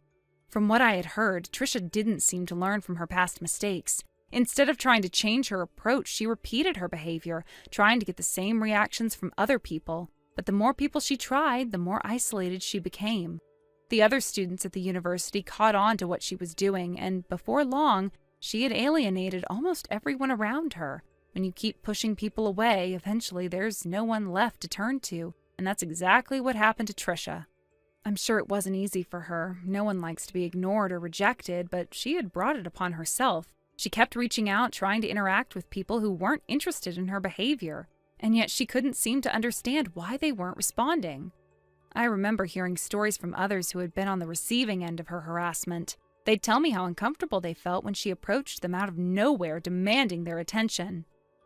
[SPEAKER 1] From what I had heard, Trisha didn't seem to learn from her past mistakes. Instead of trying to change her approach, she repeated her behavior, trying to get the same reactions from other people. But the more people she tried, the more isolated she became. The other students at the university caught on to what she was doing, and before long, she had alienated almost everyone around her. When you keep pushing people away, eventually there's no one left to turn to, and that's exactly what happened to Trisha. I'm sure it wasn't easy for her. No one likes to be ignored or rejected, but she had brought it upon herself. She kept reaching out, trying to interact with people who weren't interested in her behavior, and yet she couldn't seem to understand why they weren't responding. I remember hearing stories from others who had been on the receiving end of her harassment. They'd tell me how uncomfortable they felt when she approached them out of nowhere, demanding their attention.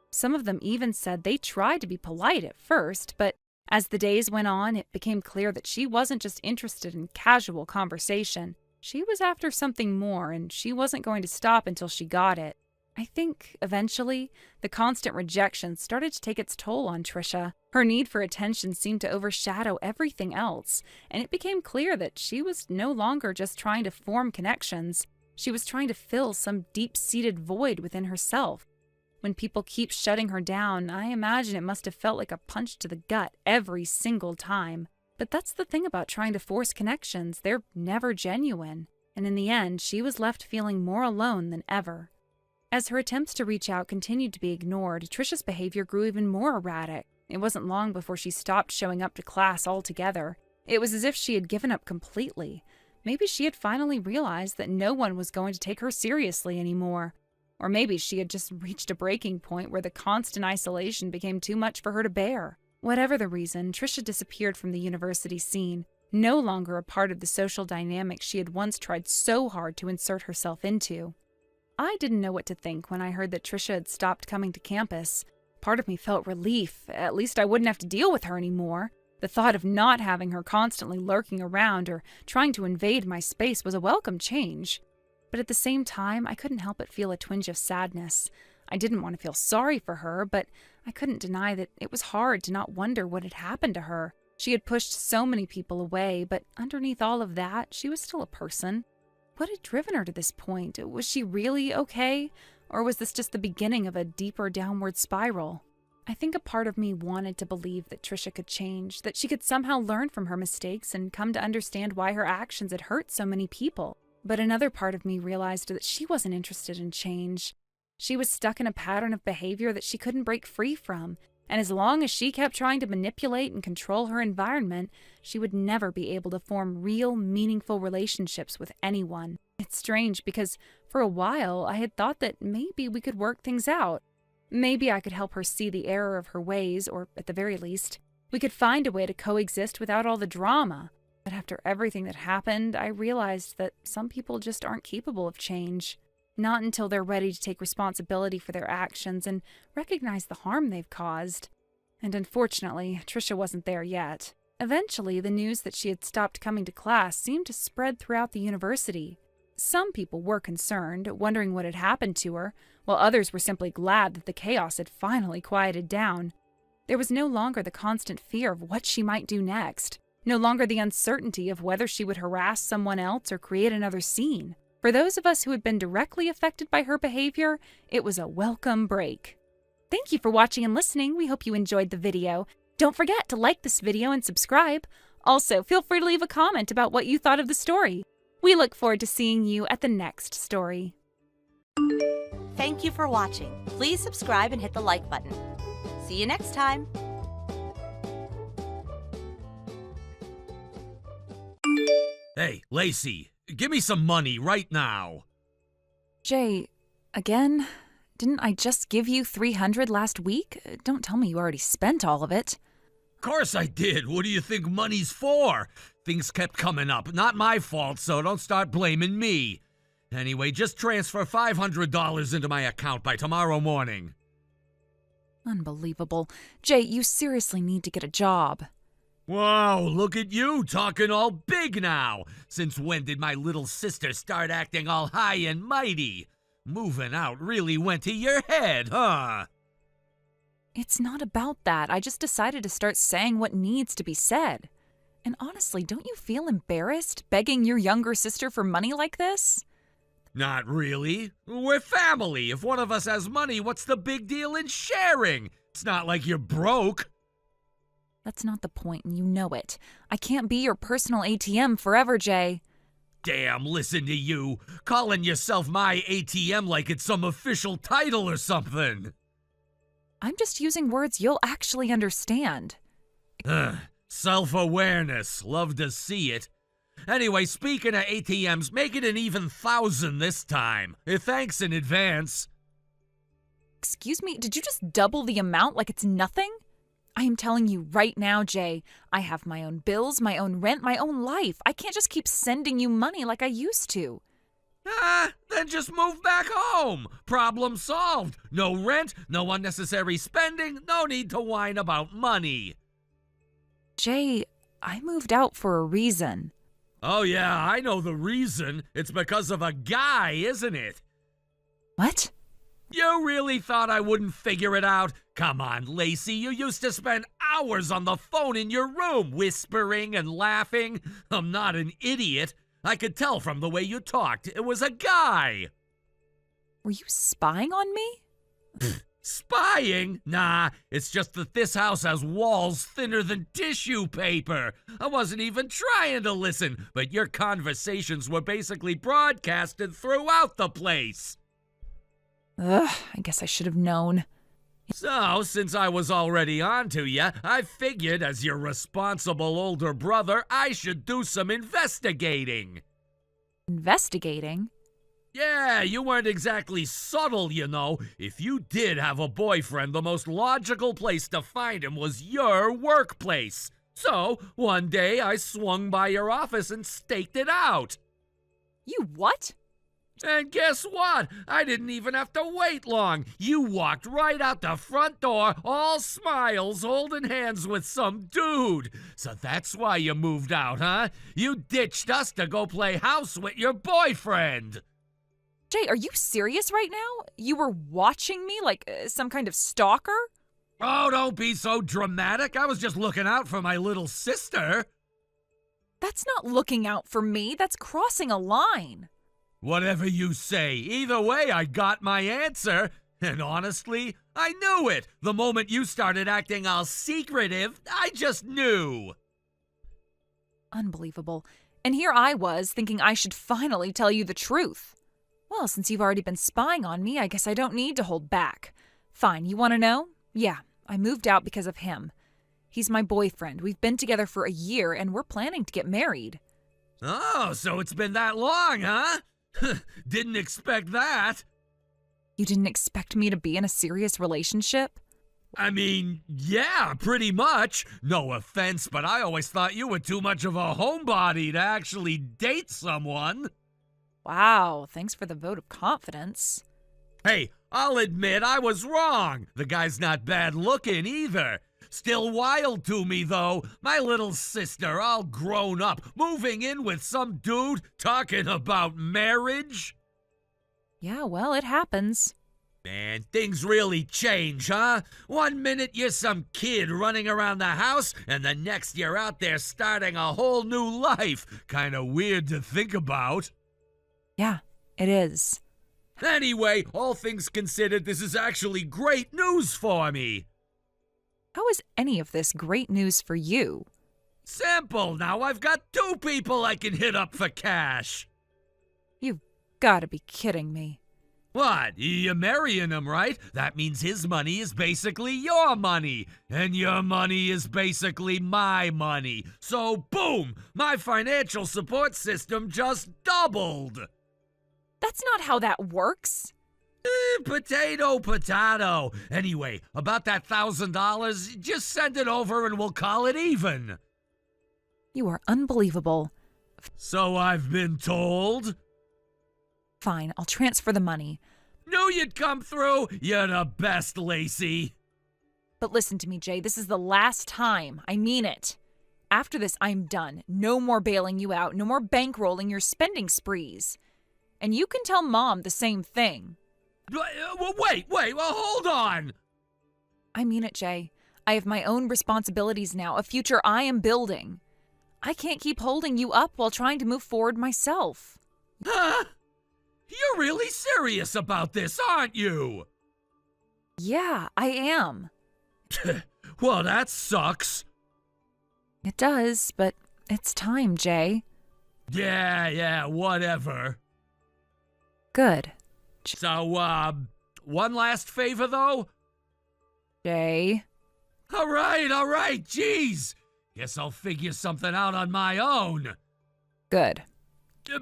[SPEAKER 1] Some of them even said they tried to be polite at first, but as the days went on, it became clear that she wasn't just interested in casual conversation. She was after something more, and she wasn't going to stop until she got it. I think, eventually, the constant rejection started to take its toll on Trisha. Her need for attention seemed to overshadow everything else, and it became clear that she was no longer just trying to form connections. She was trying to fill some deep-seated void within herself. When people keep shutting her down, I imagine it must have felt like a punch to the gut every single time. But that's the thing about trying to force connections. They're never genuine. And in the end, she was left feeling more alone than ever. As her attempts to reach out continued to be ignored, Trisha's behavior grew even more erratic. It wasn't long before she stopped showing up to class altogether. It was as if she had given up completely. Maybe she had finally realized that no one was going to take her seriously anymore. Or maybe she had just reached a breaking point where the constant isolation became too much for her to bear. Whatever the reason, Trisha disappeared from the university scene, no longer a part of the social dynamic she had once tried so hard to insert herself into. I didn't know what to think when I heard that Trisha had stopped coming to campus. Part of me felt relief. At least I wouldn't have to deal with her anymore. The thought of not having her constantly lurking around or trying to invade my space was a welcome change. But at the same time, I couldn't help but feel a twinge of sadness. I didn't want to feel sorry for her, but I couldn't deny that it was hard to not wonder what had happened to her. She had pushed so many people away, but underneath all of that, she was still a person. What had driven her to this point? Was she really okay? Or was this just the beginning of a deeper downward spiral? I think a part of me wanted to believe that Trisha could change, that she could somehow learn from her mistakes and come to understand why her actions had hurt so many people. But another part of me realized that she wasn't interested in change. She was stuck in a pattern of behavior that she couldn't break free from, and as long as she kept trying to manipulate and control her environment, she would never be able to form real, meaningful relationships with anyone. It's strange because for a while I had thought that maybe we could work things out. Maybe I could help her see the error of her ways, or at the very least, we could find a way to coexist without all the drama. But after everything that happened, I realized that some people just aren't capable of change. Not until they're ready to take responsibility for their actions and recognize the harm they've caused. And unfortunately, Trisha wasn't there yet. Eventually, the news that she had stopped coming to class seemed to spread throughout the university. Some people were concerned, wondering what had happened to her, while others were simply glad that the chaos had finally quieted down. There was no longer the constant fear of what she might do next, no longer the uncertainty of whether she would harass someone else or create another scene. For those of us who had been directly affected by her behavior, it was a welcome break. Thank you for watching and listening. We hope you enjoyed the video. Don't forget to like this video and subscribe. Also, feel free to leave a comment about what you thought of the story. We look forward to seeing you at the next story.
[SPEAKER 3] Thank you for watching. Please subscribe and hit the like button. See you next time.
[SPEAKER 2] Hey, Lacey, give me some money right now.
[SPEAKER 1] Jay, again? Didn't I just give you $300 last week? Don't tell me you already spent all of it.
[SPEAKER 2] Course I did. What do you think money's for? Things kept coming up. Not my fault, so don't start blaming me. Anyway, just transfer $500 into my account by tomorrow morning.
[SPEAKER 1] Unbelievable. Jay, you seriously need to get a job.
[SPEAKER 2] Wow, look at you, talking all big now. Since when did my little sister start acting all high and mighty? Moving out really went to your head, huh?
[SPEAKER 1] It's not about that. I just decided to start saying what needs to be said. And honestly, don't you feel embarrassed begging your younger sister for money like this?
[SPEAKER 2] Not really. We're family. If one of us has money, what's the big deal in sharing? It's not like you're broke.
[SPEAKER 1] That's not the point, and you know it. I can't be your personal ATM forever, Jay.
[SPEAKER 2] Damn, listen to you. Calling yourself my ATM like it's some official title or something.
[SPEAKER 1] I'm just using words you'll actually understand.
[SPEAKER 2] Self-awareness. Love to see it. Anyway, speaking of ATMs, make it an even 1,000 this time. Thanks in advance.
[SPEAKER 1] Excuse me, did you just double the amount like it's nothing? I am telling you right now, Jay, I have my own bills, my own rent, my own life. I can't just keep sending you money like I used to.
[SPEAKER 2] Then just move back home. Problem solved. No rent, no unnecessary spending, no need to whine about money.
[SPEAKER 1] Jay, I moved out for a reason.
[SPEAKER 2] Oh yeah, I know the reason. It's because of a guy, isn't it?
[SPEAKER 1] What?
[SPEAKER 2] You really thought I wouldn't figure it out? Come on, Lacey, you used to spend hours on the phone in your room, whispering and laughing. I'm not an idiot. I could tell from the way you talked. It was a guy.
[SPEAKER 1] Were you spying on me?
[SPEAKER 2] Spying? Nah, it's just that this house has walls thinner than tissue paper. I wasn't even trying to listen, but your conversations were basically broadcasted throughout the place.
[SPEAKER 1] Ugh, I guess I should have known.
[SPEAKER 2] So, since I was already on to you, I figured as your responsible older brother, I should do some investigating.
[SPEAKER 1] Investigating?
[SPEAKER 2] Yeah, you weren't exactly subtle, you know. If you did have a boyfriend, the most logical place to find him was your workplace. So, one day I swung by your office and staked it out.
[SPEAKER 1] You what?
[SPEAKER 2] And guess what? I didn't even have to wait long. You walked right out the front door, all smiles, holding hands with some dude. So that's why you moved out, huh? You ditched us to go play house with your boyfriend.
[SPEAKER 1] Jay, are you serious right now? You were watching me like some kind of stalker?
[SPEAKER 2] Oh, don't be so dramatic. I was just looking out for my little sister.
[SPEAKER 1] That's not looking out for me. That's crossing a line.
[SPEAKER 2] Whatever you say. Either way, I got my answer. And honestly, I knew it. The moment you started acting all secretive, I just knew.
[SPEAKER 1] Unbelievable. And here I was thinking I should finally tell you the truth. Well, since you've already been spying on me, I guess I don't need to hold back. Fine, you want to know? Yeah, I moved out because of him. He's my boyfriend. We've been together for a year, and we're planning to get married.
[SPEAKER 2] Oh, so it's been that long, huh? Didn't expect that.
[SPEAKER 1] You didn't expect me to be in a serious relationship?
[SPEAKER 2] I mean, yeah, pretty much. No offense, but I always thought you were too much of a homebody to actually date someone.
[SPEAKER 1] Wow, thanks for the vote of confidence.
[SPEAKER 2] Hey, I'll admit I was wrong. The guy's not bad looking either. Still wild to me, though. My little sister, all grown up, moving in with some dude talking about marriage.
[SPEAKER 1] Yeah, well, it happens.
[SPEAKER 2] Man, things really change, huh? One minute you're some kid running around the house, and the next you're out there starting a whole new life. Kinda weird to think about.
[SPEAKER 1] Yeah, it is.
[SPEAKER 2] Anyway, all things considered, this is actually great news for me.
[SPEAKER 1] How is any of this great news for you?
[SPEAKER 2] Simple, now I've got 2 people I can hit up for cash.
[SPEAKER 1] You've gotta be kidding me.
[SPEAKER 2] What? You're marrying him, right? That means his money is basically your money, and your money is basically my money. So, boom! My financial support system just doubled!
[SPEAKER 1] That's not how that works.
[SPEAKER 2] Potato, potato. Anyway, about that $1,000, just send it over and we'll call it even.
[SPEAKER 1] You are unbelievable.
[SPEAKER 2] So I've been told.
[SPEAKER 1] Fine, I'll transfer the money.
[SPEAKER 2] Knew you'd come through. You're the best, Lacey.
[SPEAKER 1] But listen to me, Jay. This is the last time. I mean it. After this, I'm done. No more bailing you out. No more bankrolling your spending sprees. And you can tell Mom the same thing.
[SPEAKER 2] Wait, well, hold on.
[SPEAKER 1] I mean it, Jay. I have my own responsibilities now, a future I am building. I can't keep holding you up while trying to move forward myself.
[SPEAKER 2] Huh? You're really serious about this, aren't you?
[SPEAKER 1] Yeah, I am.
[SPEAKER 2] Well, that sucks.
[SPEAKER 1] It does, but it's time, Jay.
[SPEAKER 2] Yeah, whatever.
[SPEAKER 1] Good.
[SPEAKER 2] So, one last favor, though?
[SPEAKER 1] Jay.
[SPEAKER 2] All right, jeez. Guess I'll figure something out on my own.
[SPEAKER 1] Good.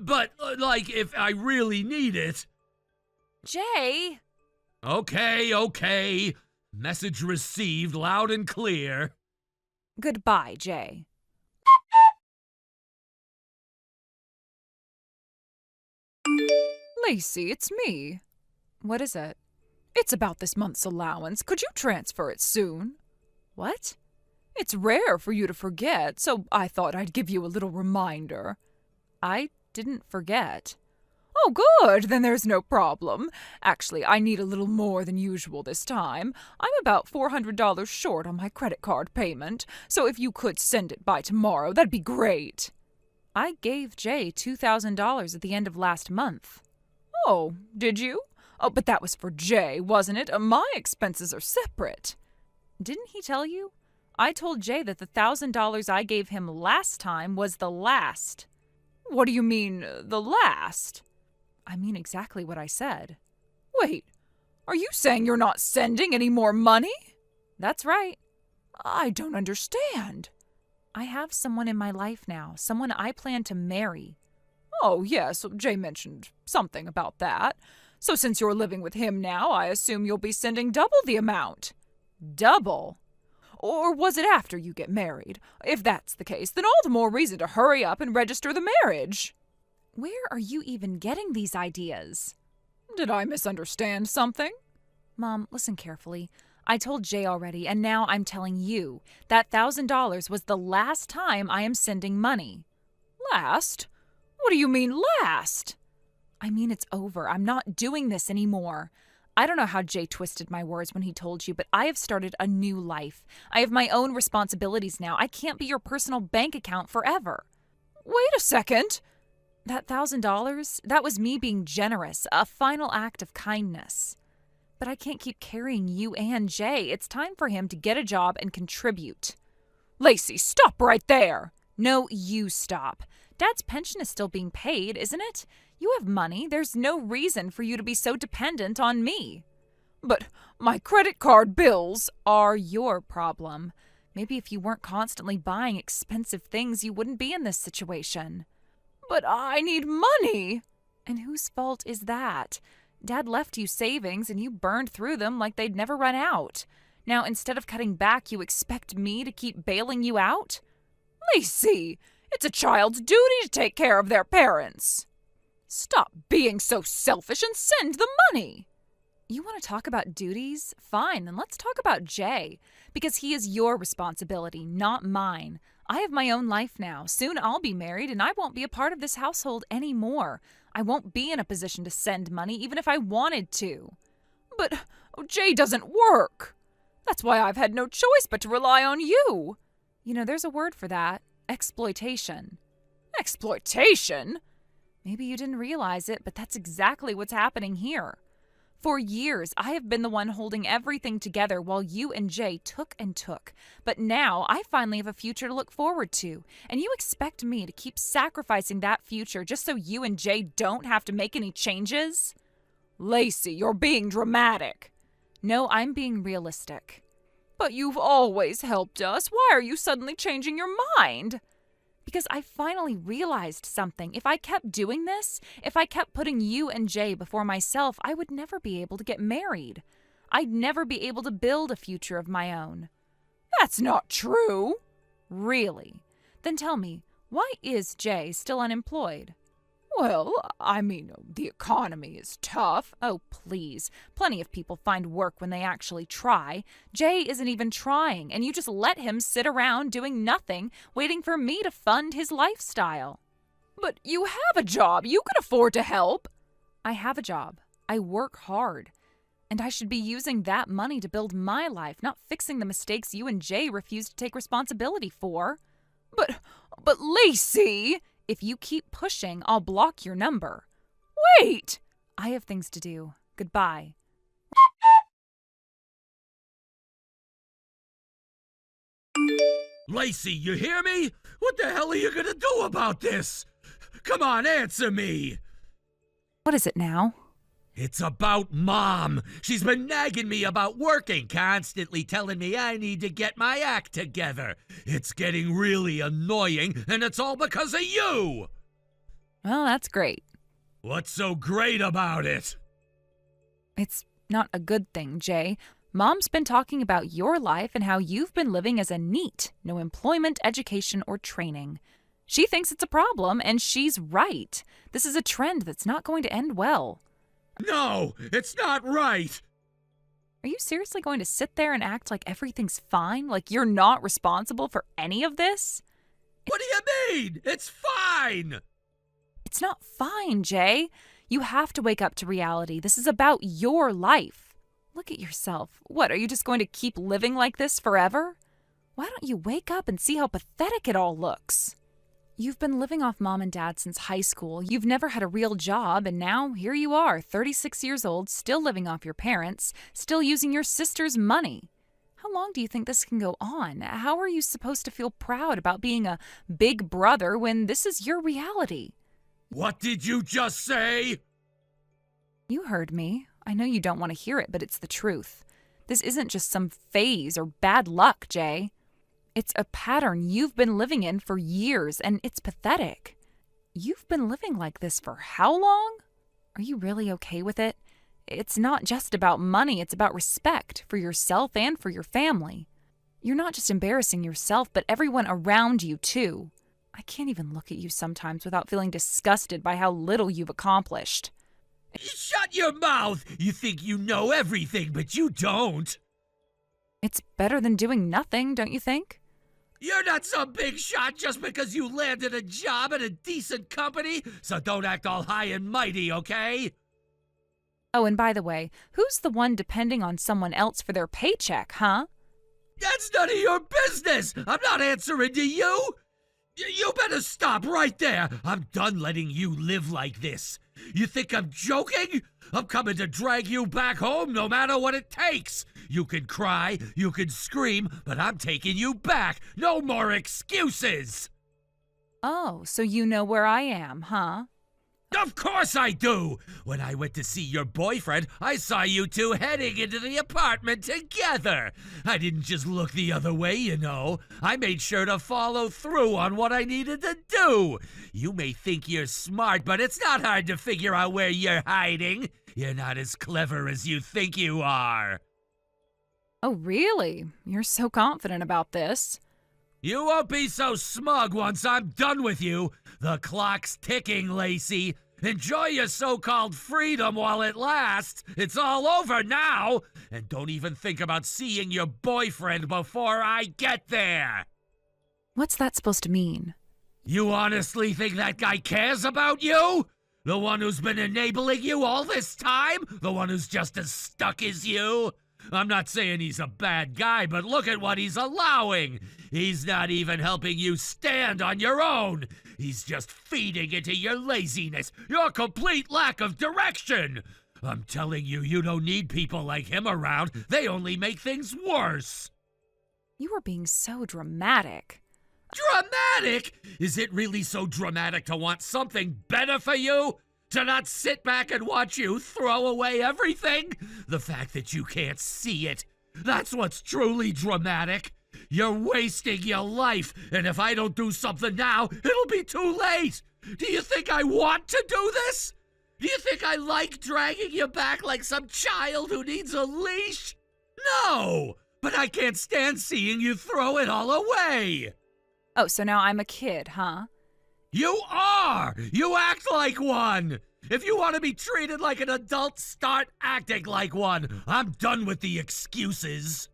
[SPEAKER 2] But, like, if I really need it.
[SPEAKER 1] Jay!
[SPEAKER 2] Okay. Message received loud and clear.
[SPEAKER 1] Goodbye, Jay. Lacey, it's me. What is it? It's about this month's allowance. Could you transfer it soon? What? It's rare for you to forget, so I thought I'd give you a little reminder. I didn't forget. Oh, good, then there's no problem. Actually, I need a little more than usual this time. I'm about $400 short on my credit card payment, so if you could send it by tomorrow, that'd be great. I gave Jay $2,000 at the end of last month. Oh, did you? Oh, but that was for Jay, wasn't it? My expenses are separate. Didn't he tell you? I told Jay that the $1,000 I gave him last time was the last. What do you mean, the last? I mean exactly what I said. Wait, are you saying you're not sending any more money? That's right. I don't understand. I have someone in my life now, someone I plan to marry. Oh, yes, Jay mentioned something about that. So since you're living with him now, I assume you'll be sending double the amount. Double? Or was it after you get married? If that's the case, then all the more reason to hurry up and register the marriage. Where are you even getting these ideas? Did I misunderstand something? Mom, listen carefully. I told Jay already, and now I'm telling you. That $1,000 was the last time I am sending money. Last? What do you mean, last? I mean it's over. I'm not doing this anymore. I don't know how Jay twisted my words when he told you, but I have started a new life. I have my own responsibilities now. I can't be your personal bank account forever. Wait a second. That $1,000, that was me being generous, a final act of kindness. But I can't keep carrying you and Jay. It's time for him to get a job and contribute. Lacey, stop right there. No, you stop. Dad's pension is still being paid, isn't it? You have money. There's no reason for you to be so dependent on me. But my credit card bills are your problem. Maybe if you weren't constantly buying expensive things, you wouldn't be in this situation. But I need money. And whose fault is that? Dad left you savings and you burned through them like they'd never run out. Now, instead of cutting back, you expect me to keep bailing you out? Lacey, it's a child's duty to take care of their parents. Stop being so selfish and send the money. You want to talk about duties? Fine, then let's talk about Jay. Because he is your responsibility, not mine. I have my own life now. Soon I'll be married and I won't be a part of this household anymore. I won't be in a position to send money even if I wanted to. But Jay doesn't work. That's why I've had no choice but to rely on you. You know, there's a word for that. Exploitation. Exploitation? Maybe you didn't realize it, but that's exactly what's happening here. For years, I have been the one holding everything together while you and Jay took and took. But now, I finally have a future to look forward to. And you expect me to keep sacrificing that future just so you and Jay don't have to make any changes? Lacey, you're being dramatic. No, I'm being realistic. But you've always helped us. Why are you suddenly changing your mind? Because I finally realized something. If I kept doing this, if I kept putting you and Jay before myself, I would never be able to get married. I'd never be able to build a future of my own. That's not true. Really? Then tell me, why is Jay still unemployed? Well, I mean, the economy is tough. Oh, please. Plenty of people find work when they actually try. Jay isn't even trying, and you just let him sit around doing nothing, waiting for me to fund his lifestyle. But you have a job. You can afford to help. I have a job. I work hard. And I should be using that money to build my life, not fixing the mistakes you and Jay refused to take responsibility for. But Lacey... If you keep pushing, I'll block your number. Wait! I have things to do. Goodbye.
[SPEAKER 2] Lacey, you hear me? What the hell are you gonna do about this? Come on, answer me!
[SPEAKER 1] What is it now?
[SPEAKER 2] It's about Mom. She's been nagging me about working, constantly telling me I need to get my act together. It's getting really annoying, and it's all because of you!
[SPEAKER 1] Well, that's great.
[SPEAKER 2] What's so great about it?
[SPEAKER 1] It's not a good thing, Jay. Mom's been talking about your life and how you've been living as a NEET, no employment, education, or training. She thinks it's a problem, and she's right. This is a trend that's not going to end well.
[SPEAKER 2] No, it's not right!
[SPEAKER 1] Are you seriously going to sit there and act like everything's fine? Like you're not responsible for any of this?
[SPEAKER 2] What do you mean? It's fine!
[SPEAKER 1] It's not fine, Jay. You have to wake up to reality. This is about your life. Look at yourself. What, are you just going to keep living like this forever? Why don't you wake up and see how pathetic it all looks? You've been living off Mom and Dad since high school. You've never had a real job, and now here you are, 36 years old, still living off your parents, still using your sister's money. How long do you think this can go on? How are you supposed to feel proud about being a big brother when this is your reality?
[SPEAKER 2] What did you just say?
[SPEAKER 1] You heard me. I know you don't want to hear it, but it's the truth. This isn't just some phase or bad luck, Jay. It's a pattern you've been living in for years, and it's pathetic. You've been living like this for how long? Are you really okay with it? It's not just about money, it's about respect for yourself and for your family. You're not just embarrassing yourself, but everyone around you, too. I can't even look at you sometimes without feeling disgusted by how little you've accomplished.
[SPEAKER 2] Shut your mouth! You think you know everything, but you don't.
[SPEAKER 1] It's better than doing nothing, don't you think?
[SPEAKER 2] You're not some big shot just because you landed a job at a decent company, so don't act all high and mighty, okay?
[SPEAKER 1] Oh, and by the way, who's the one depending on someone else for their paycheck, huh?
[SPEAKER 2] That's none of your business! I'm not answering to you! You better stop right there! I'm done letting you live like this. You think I'm joking? I'm coming to drag you back home no matter what it takes. You can cry, you can scream, but I'm taking you back. No more excuses!
[SPEAKER 1] Oh, so you know where I am, huh?
[SPEAKER 2] Of course I do! When I went to see your boyfriend, I saw you two heading into the apartment together. I didn't just look the other way, you know. I made sure to follow through on what I needed to do. You may think you're smart, but it's not hard to figure out where you're hiding. You're not as clever as you think you are.
[SPEAKER 1] Oh, really? You're so confident about this.
[SPEAKER 2] You won't be so smug once I'm done with you. The clock's ticking, Lacey. Enjoy your so-called freedom while it lasts. It's all over now. And don't even think about seeing your boyfriend before I get there.
[SPEAKER 1] What's that supposed to mean?
[SPEAKER 2] You honestly think that guy cares about you? The one who's been enabling you all this time? The one who's just as stuck as you? I'm not saying he's a bad guy, but look at what he's allowing. He's not even helping you stand on your own. He's just feeding into your laziness, your complete lack of direction. I'm telling you, you don't need people like him around. They only make things worse.
[SPEAKER 1] You are being so dramatic.
[SPEAKER 2] Dramatic? Is it really so dramatic to want something better for you? To not sit back and watch you throw away everything? The fact that you can't see it. That's what's truly dramatic. You're wasting your life, and if I don't do something now, it'll be too late. Do you think I want to do this? Do you think I like dragging you back like some child who needs a leash? No, but I can't stand seeing you throw it all away.
[SPEAKER 1] Oh, so now I'm a kid, huh?
[SPEAKER 2] You are! You act like one! If you want to be treated like an adult, start acting like one. I'm done with the excuses.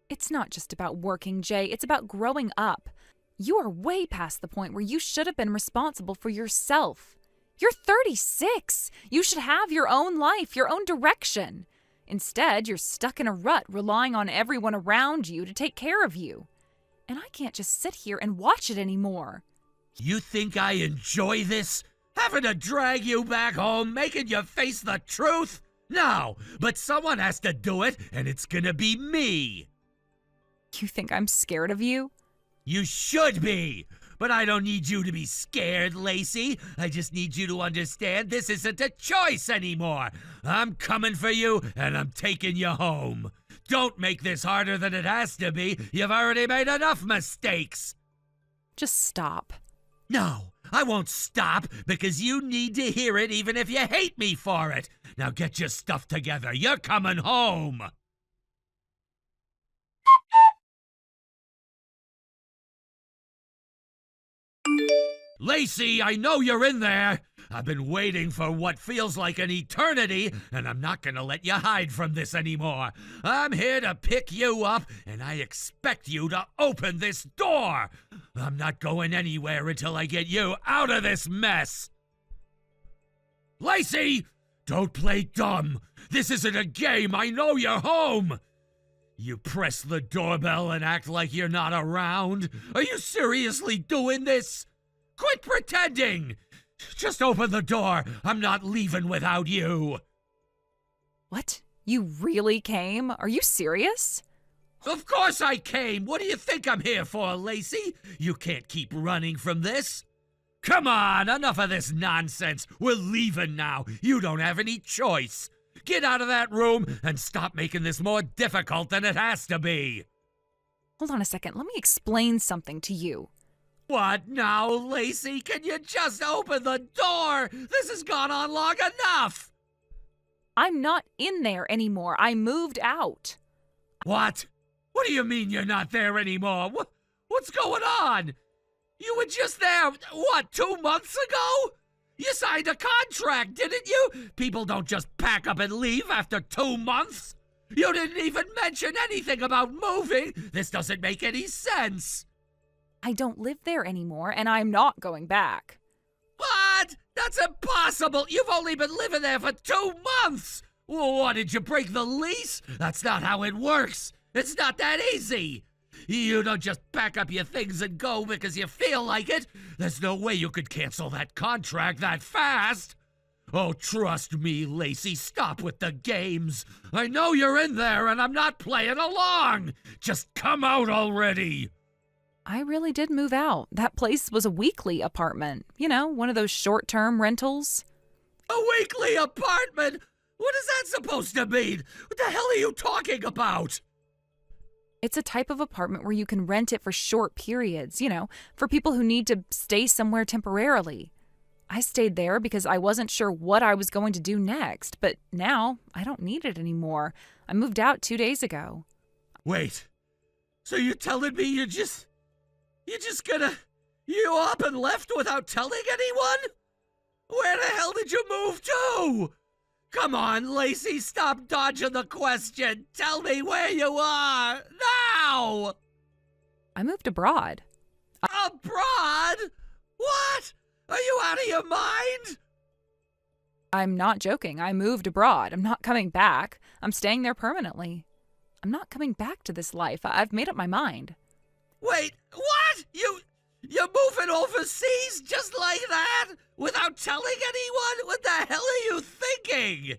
[SPEAKER 1] It's not just about working, Jay. It's about growing up. You are way past the point where you should have been responsible for yourself. You're 36. You should have your own life, your own direction. Instead, you're stuck in a rut, relying on everyone around you to take care of you. And I can't just sit here and watch it anymore.
[SPEAKER 2] You think I enjoy this? Having to drag you back home, making you face the truth? No, but someone has to do it, and it's gonna be me.
[SPEAKER 1] You think I'm scared of you?
[SPEAKER 2] You should be. But I don't need you to be scared, Lacey. I just need you to understand this isn't a choice anymore. I'm coming for you, and I'm taking you home. Don't make this harder than it has to be. You've already made enough mistakes.
[SPEAKER 1] Just stop.
[SPEAKER 2] No, I won't stop, because you need to hear it even if you hate me for it. Now get your stuff together. You're coming home. Lacey, I know you're in there. I've been waiting for what feels like an eternity, and I'm not gonna let you hide from this anymore. I'm here to pick you up, and I expect you to open this door. I'm not going anywhere until I get you out of this mess. Lacey, don't play dumb. This isn't a game. I know you're home. You press the doorbell and act like you're not around. Are you seriously doing this? Quit pretending! Just open the door. I'm not leaving without you.
[SPEAKER 1] What? You really came? Are you serious?
[SPEAKER 2] Of course I came. What do you think I'm here for, Lacey? You can't keep running from this. Come on, enough of this nonsense. We're leaving now. You don't have any choice. Get out of that room and stop making this more difficult than it has to be.
[SPEAKER 1] Hold on a second. Let me explain something to you.
[SPEAKER 2] What now, Lacey? Can you just open the door? This has gone on long enough.
[SPEAKER 1] I'm not in there anymore. I moved out.
[SPEAKER 2] What? What do you mean you're not there anymore? What's going on? You were just there, what, 2 months ago? You signed a contract, didn't you? People don't just pack up and leave after 2 months. You didn't even mention anything about moving. This doesn't make any sense.
[SPEAKER 1] I don't live there anymore, and I'm not going back.
[SPEAKER 2] What? That's impossible. You've only been living there for 2 months. What, did you break the lease? That's not how it works. It's not that easy. You don't just pack up your things and go because you feel like it. There's no way you could cancel that contract that fast. Oh, trust me, Lacey, stop with the games. I know you're in there and I'm not playing along. Just come out already.
[SPEAKER 1] I really did move out. That place was a weekly apartment. You know, one of those short-term rentals.
[SPEAKER 2] A weekly apartment? What is that supposed to mean? What the hell are you talking about?
[SPEAKER 1] It's a type of apartment where you can rent it for short periods, you know, for people who need to stay somewhere temporarily. I stayed there because I wasn't sure what I was going to do next, but now I don't need it anymore. I moved out 2 days ago.
[SPEAKER 2] Wait, so you're telling me you up and left without telling anyone? Where the hell did you move to? Come on, Lacey, stop dodging the question. Tell me where you are, now!
[SPEAKER 1] I moved abroad.
[SPEAKER 2] Abroad? What? Are you out of your mind?
[SPEAKER 1] I'm not joking. I moved abroad. I'm not coming back. I'm staying there permanently. I'm not coming back to this life. I've made up my mind.
[SPEAKER 2] Wait, what? You're moving overseas just like that? Without telling anyone? What the hell are you thinking?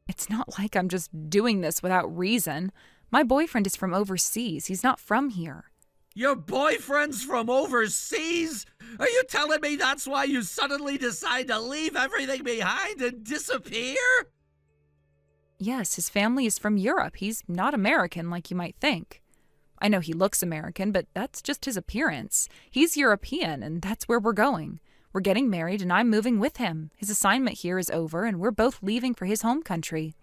[SPEAKER 1] It's not like I'm just doing this without reason. My boyfriend is from overseas. He's not from here.
[SPEAKER 2] Your boyfriend's from overseas? Are you telling me that's why you suddenly decide to leave everything behind and disappear?
[SPEAKER 1] Yes, his family is from Europe. He's not American like you might think. I know he looks American, but that's just his appearance. He's European, and that's where we're going. We're getting married, and I'm moving with him. His assignment here is over, and we're both leaving for his home country.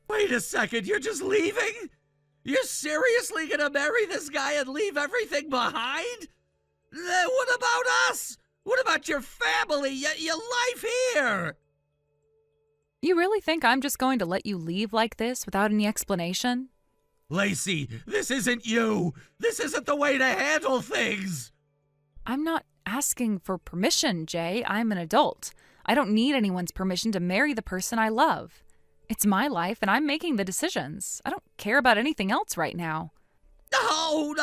[SPEAKER 2] Wait a second, you're just leaving? You're seriously gonna marry this guy and leave everything behind? Then what about us? What about your family, your life here?
[SPEAKER 1] You really think I'm just going to let you leave like this without any explanation?
[SPEAKER 2] Lacey, this isn't you. This isn't the way to handle things.
[SPEAKER 1] I'm not asking for permission, Jay. I'm an adult. I don't need anyone's permission to marry the person I love. It's my life, and I'm making the decisions. I don't care about anything else right now.
[SPEAKER 2] No,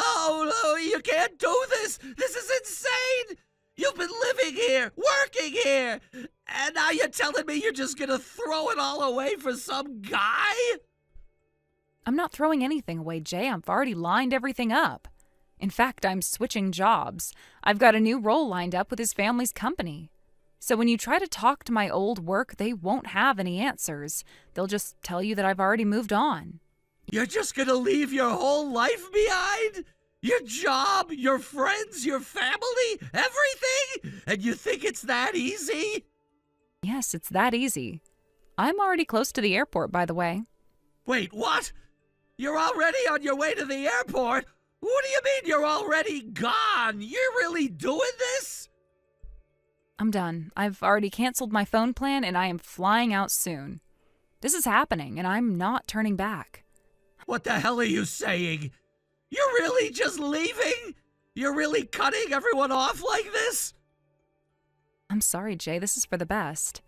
[SPEAKER 2] you can't do this. This is insane. You've been living here, working here, and now you're telling me you're just gonna throw it all away for some guy?
[SPEAKER 1] I'm not throwing anything away, Jay. I've already lined everything up. In fact, I'm switching jobs. I've got a new role lined up with his family's company. So when you try to talk to my old work, they won't have any answers. They'll just tell you that I've already moved on.
[SPEAKER 2] You're just gonna leave your whole life behind? Your job, your friends, your family, everything? And you think it's that easy?
[SPEAKER 1] Yes, it's that easy. I'm already close to the airport, by the way.
[SPEAKER 2] Wait, what? You're already on your way to the airport? What do you mean you're already gone? You're really doing this?
[SPEAKER 1] I'm done. I've already canceled my phone plan, and I am flying out soon. This is happening, and I'm not turning back.
[SPEAKER 2] What the hell are you saying? You're really just leaving? You're really cutting everyone off like this?
[SPEAKER 1] I'm sorry, Jay. This is for the best.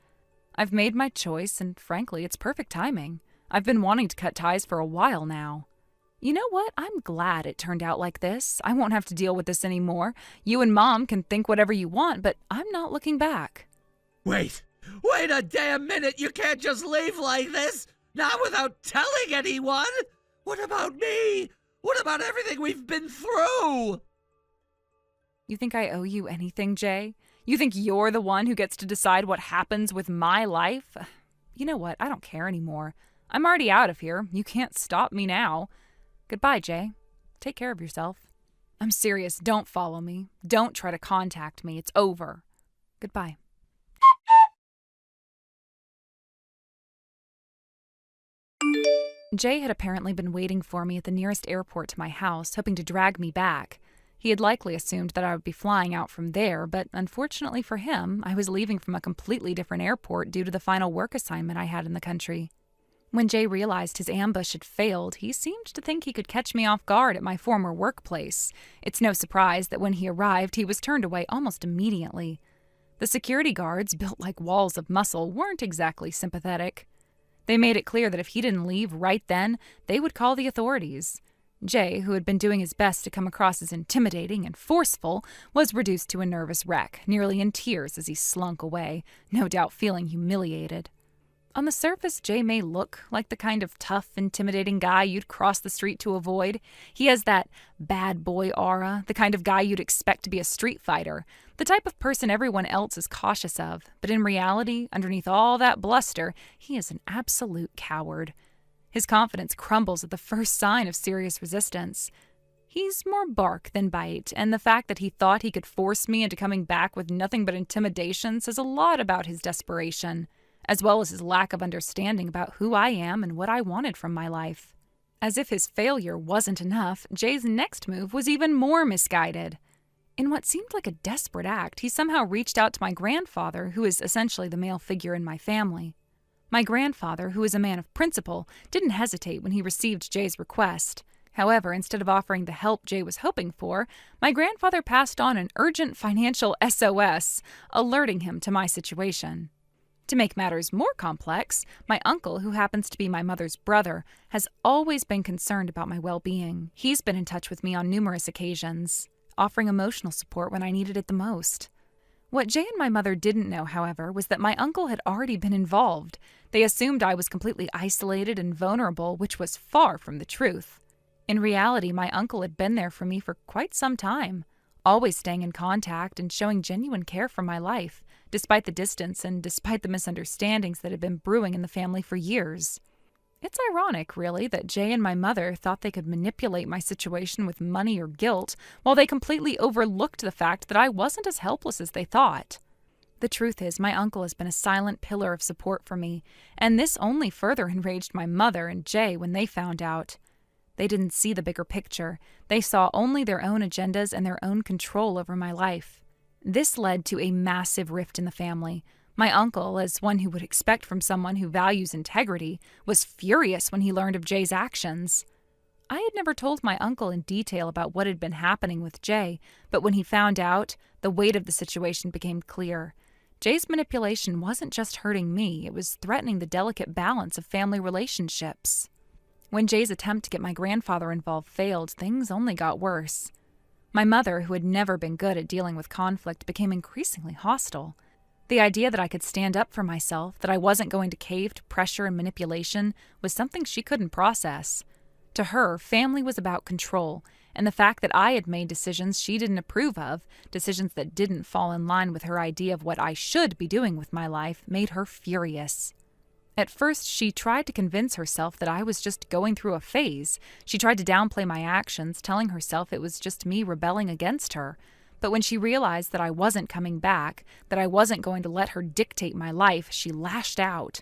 [SPEAKER 1] I've made my choice, and frankly, it's perfect timing. I've been wanting to cut ties for a while now. You know what? I'm glad it turned out like this. I won't have to deal with this anymore. You and Mom can think whatever you want, but I'm not looking back.
[SPEAKER 2] Wait a damn minute. You can't just leave like this. Not without telling anyone. What about me? What about everything we've been through?
[SPEAKER 1] You think I owe you anything, Jay? You think you're the one who gets to decide what happens with my life? You know what? I don't care anymore. I'm already out of here. You can't stop me now. Goodbye, Jay. Take care of yourself. I'm serious. Don't follow me. Don't try to contact me. It's over. Goodbye. Jay had apparently been waiting for me at the nearest airport to my house, hoping to drag me back. He had likely assumed that I would be flying out from there, but unfortunately for him, I was leaving from a completely different airport due to the final work assignment I had in the country. When Jay realized his ambush had failed, he seemed to think he could catch me off guard at my former workplace. It's no surprise that when he arrived, he was turned away almost immediately. The security guards, built like walls of muscle, weren't exactly sympathetic. They made it clear that if he didn't leave right then, they would call the authorities. Jay, who had been doing his best to come across as intimidating and forceful, was reduced to a nervous wreck, nearly in tears as he slunk away, no doubt feeling humiliated. On the surface, Jay may look like the kind of tough, intimidating guy you'd cross the street to avoid. He has that bad boy aura, the kind of guy you'd expect to be a street fighter, the type of person everyone else is cautious of. But in reality, underneath all that bluster, he is an absolute coward. His confidence crumbles at the first sign of serious resistance. He's more bark than bite, and the fact that he thought he could force me into coming back with nothing but intimidation says a lot about his desperation, as well as his lack of understanding about who I am and what I wanted from my life. As if his failure wasn't enough, Jay's next move was even more misguided. In what seemed like a desperate act, he somehow reached out to my grandfather, who is essentially the male figure in my family. My grandfather, who is a man of principle, didn't hesitate when he received Jay's request. However, instead of offering the help Jay was hoping for, my grandfather passed on an urgent financial SOS, alerting him to my situation. To make matters more complex, my uncle, who happens to be my mother's brother, has always been concerned about my well-being. He's been in touch with me on numerous occasions, offering emotional support when I needed it the most. What Jay and my mother didn't know, however, was that my uncle had already been involved. They assumed I was completely isolated and vulnerable, which was far from the truth. In reality, my uncle had been there for me for quite some time, always staying in contact and showing genuine care for my life, despite the distance and despite the misunderstandings that had been brewing in the family for years. It's ironic, really, that Jay and my mother thought they could manipulate my situation with money or guilt, while they completely overlooked the fact that I wasn't as helpless as they thought. The truth is, my uncle has been a silent pillar of support for me, and this only further enraged my mother and Jay when they found out. They didn't see the bigger picture. They saw only their own agendas and their own control over my life. This led to a massive rift in the family. My uncle, as one who would expect from someone who values integrity, was furious when he learned of Jay's actions. I had never told my uncle in detail about what had been happening with Jay, but when he found out, the weight of the situation became clear. Jay's manipulation wasn't just hurting me, it was threatening the delicate balance of family relationships. When Jay's attempt to get my grandfather involved failed, things only got worse. My mother, who had never been good at dealing with conflict, became increasingly hostile. The idea that I could stand up for myself, that I wasn't going to cave to pressure and manipulation, was something she couldn't process. To her, family was about control, and the fact that I had made decisions she didn't approve of, decisions that didn't fall in line with her idea of what I should be doing with my life, made her furious. At first, she tried to convince herself that I was just going through a phase. She tried to downplay my actions, telling herself it was just me rebelling against her. But when she realized that I wasn't coming back, that I wasn't going to let her dictate my life, she lashed out.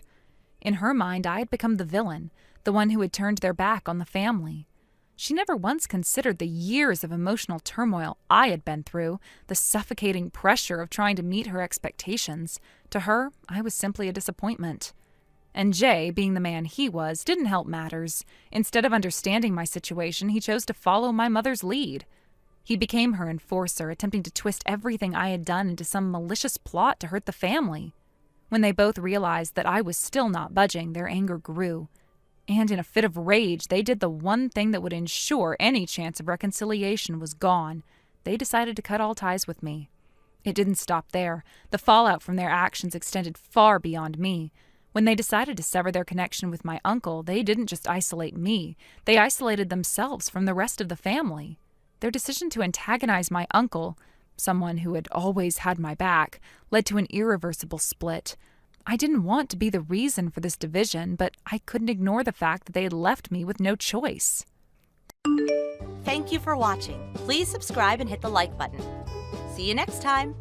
[SPEAKER 1] In her mind, I had become the villain, the one who had turned their back on the family. She never once considered the years of emotional turmoil I had been through, the suffocating pressure of trying to meet her expectations. To her, I was simply a disappointment. And Jay, being the man he was, didn't help matters. Instead of understanding my situation, he chose to follow my mother's lead. He became her enforcer, attempting to twist everything I had done into some malicious plot to hurt the family. When they both realized that I was still not budging, their anger grew. And in a fit of rage, they did the one thing that would ensure any chance of reconciliation was gone. They decided to cut all ties with me. It didn't stop there. The fallout from their actions extended far beyond me. When they decided to sever their connection with my uncle, they didn't just isolate me. They isolated themselves from the rest of the family. Their decision to antagonize my uncle, someone who had always had my back, led to an irreversible split. I didn't want to be the reason for this division, but I couldn't ignore the fact that they had left me with no choice.
[SPEAKER 3] Thank you for watching. Please subscribe and hit the like button. See you next time.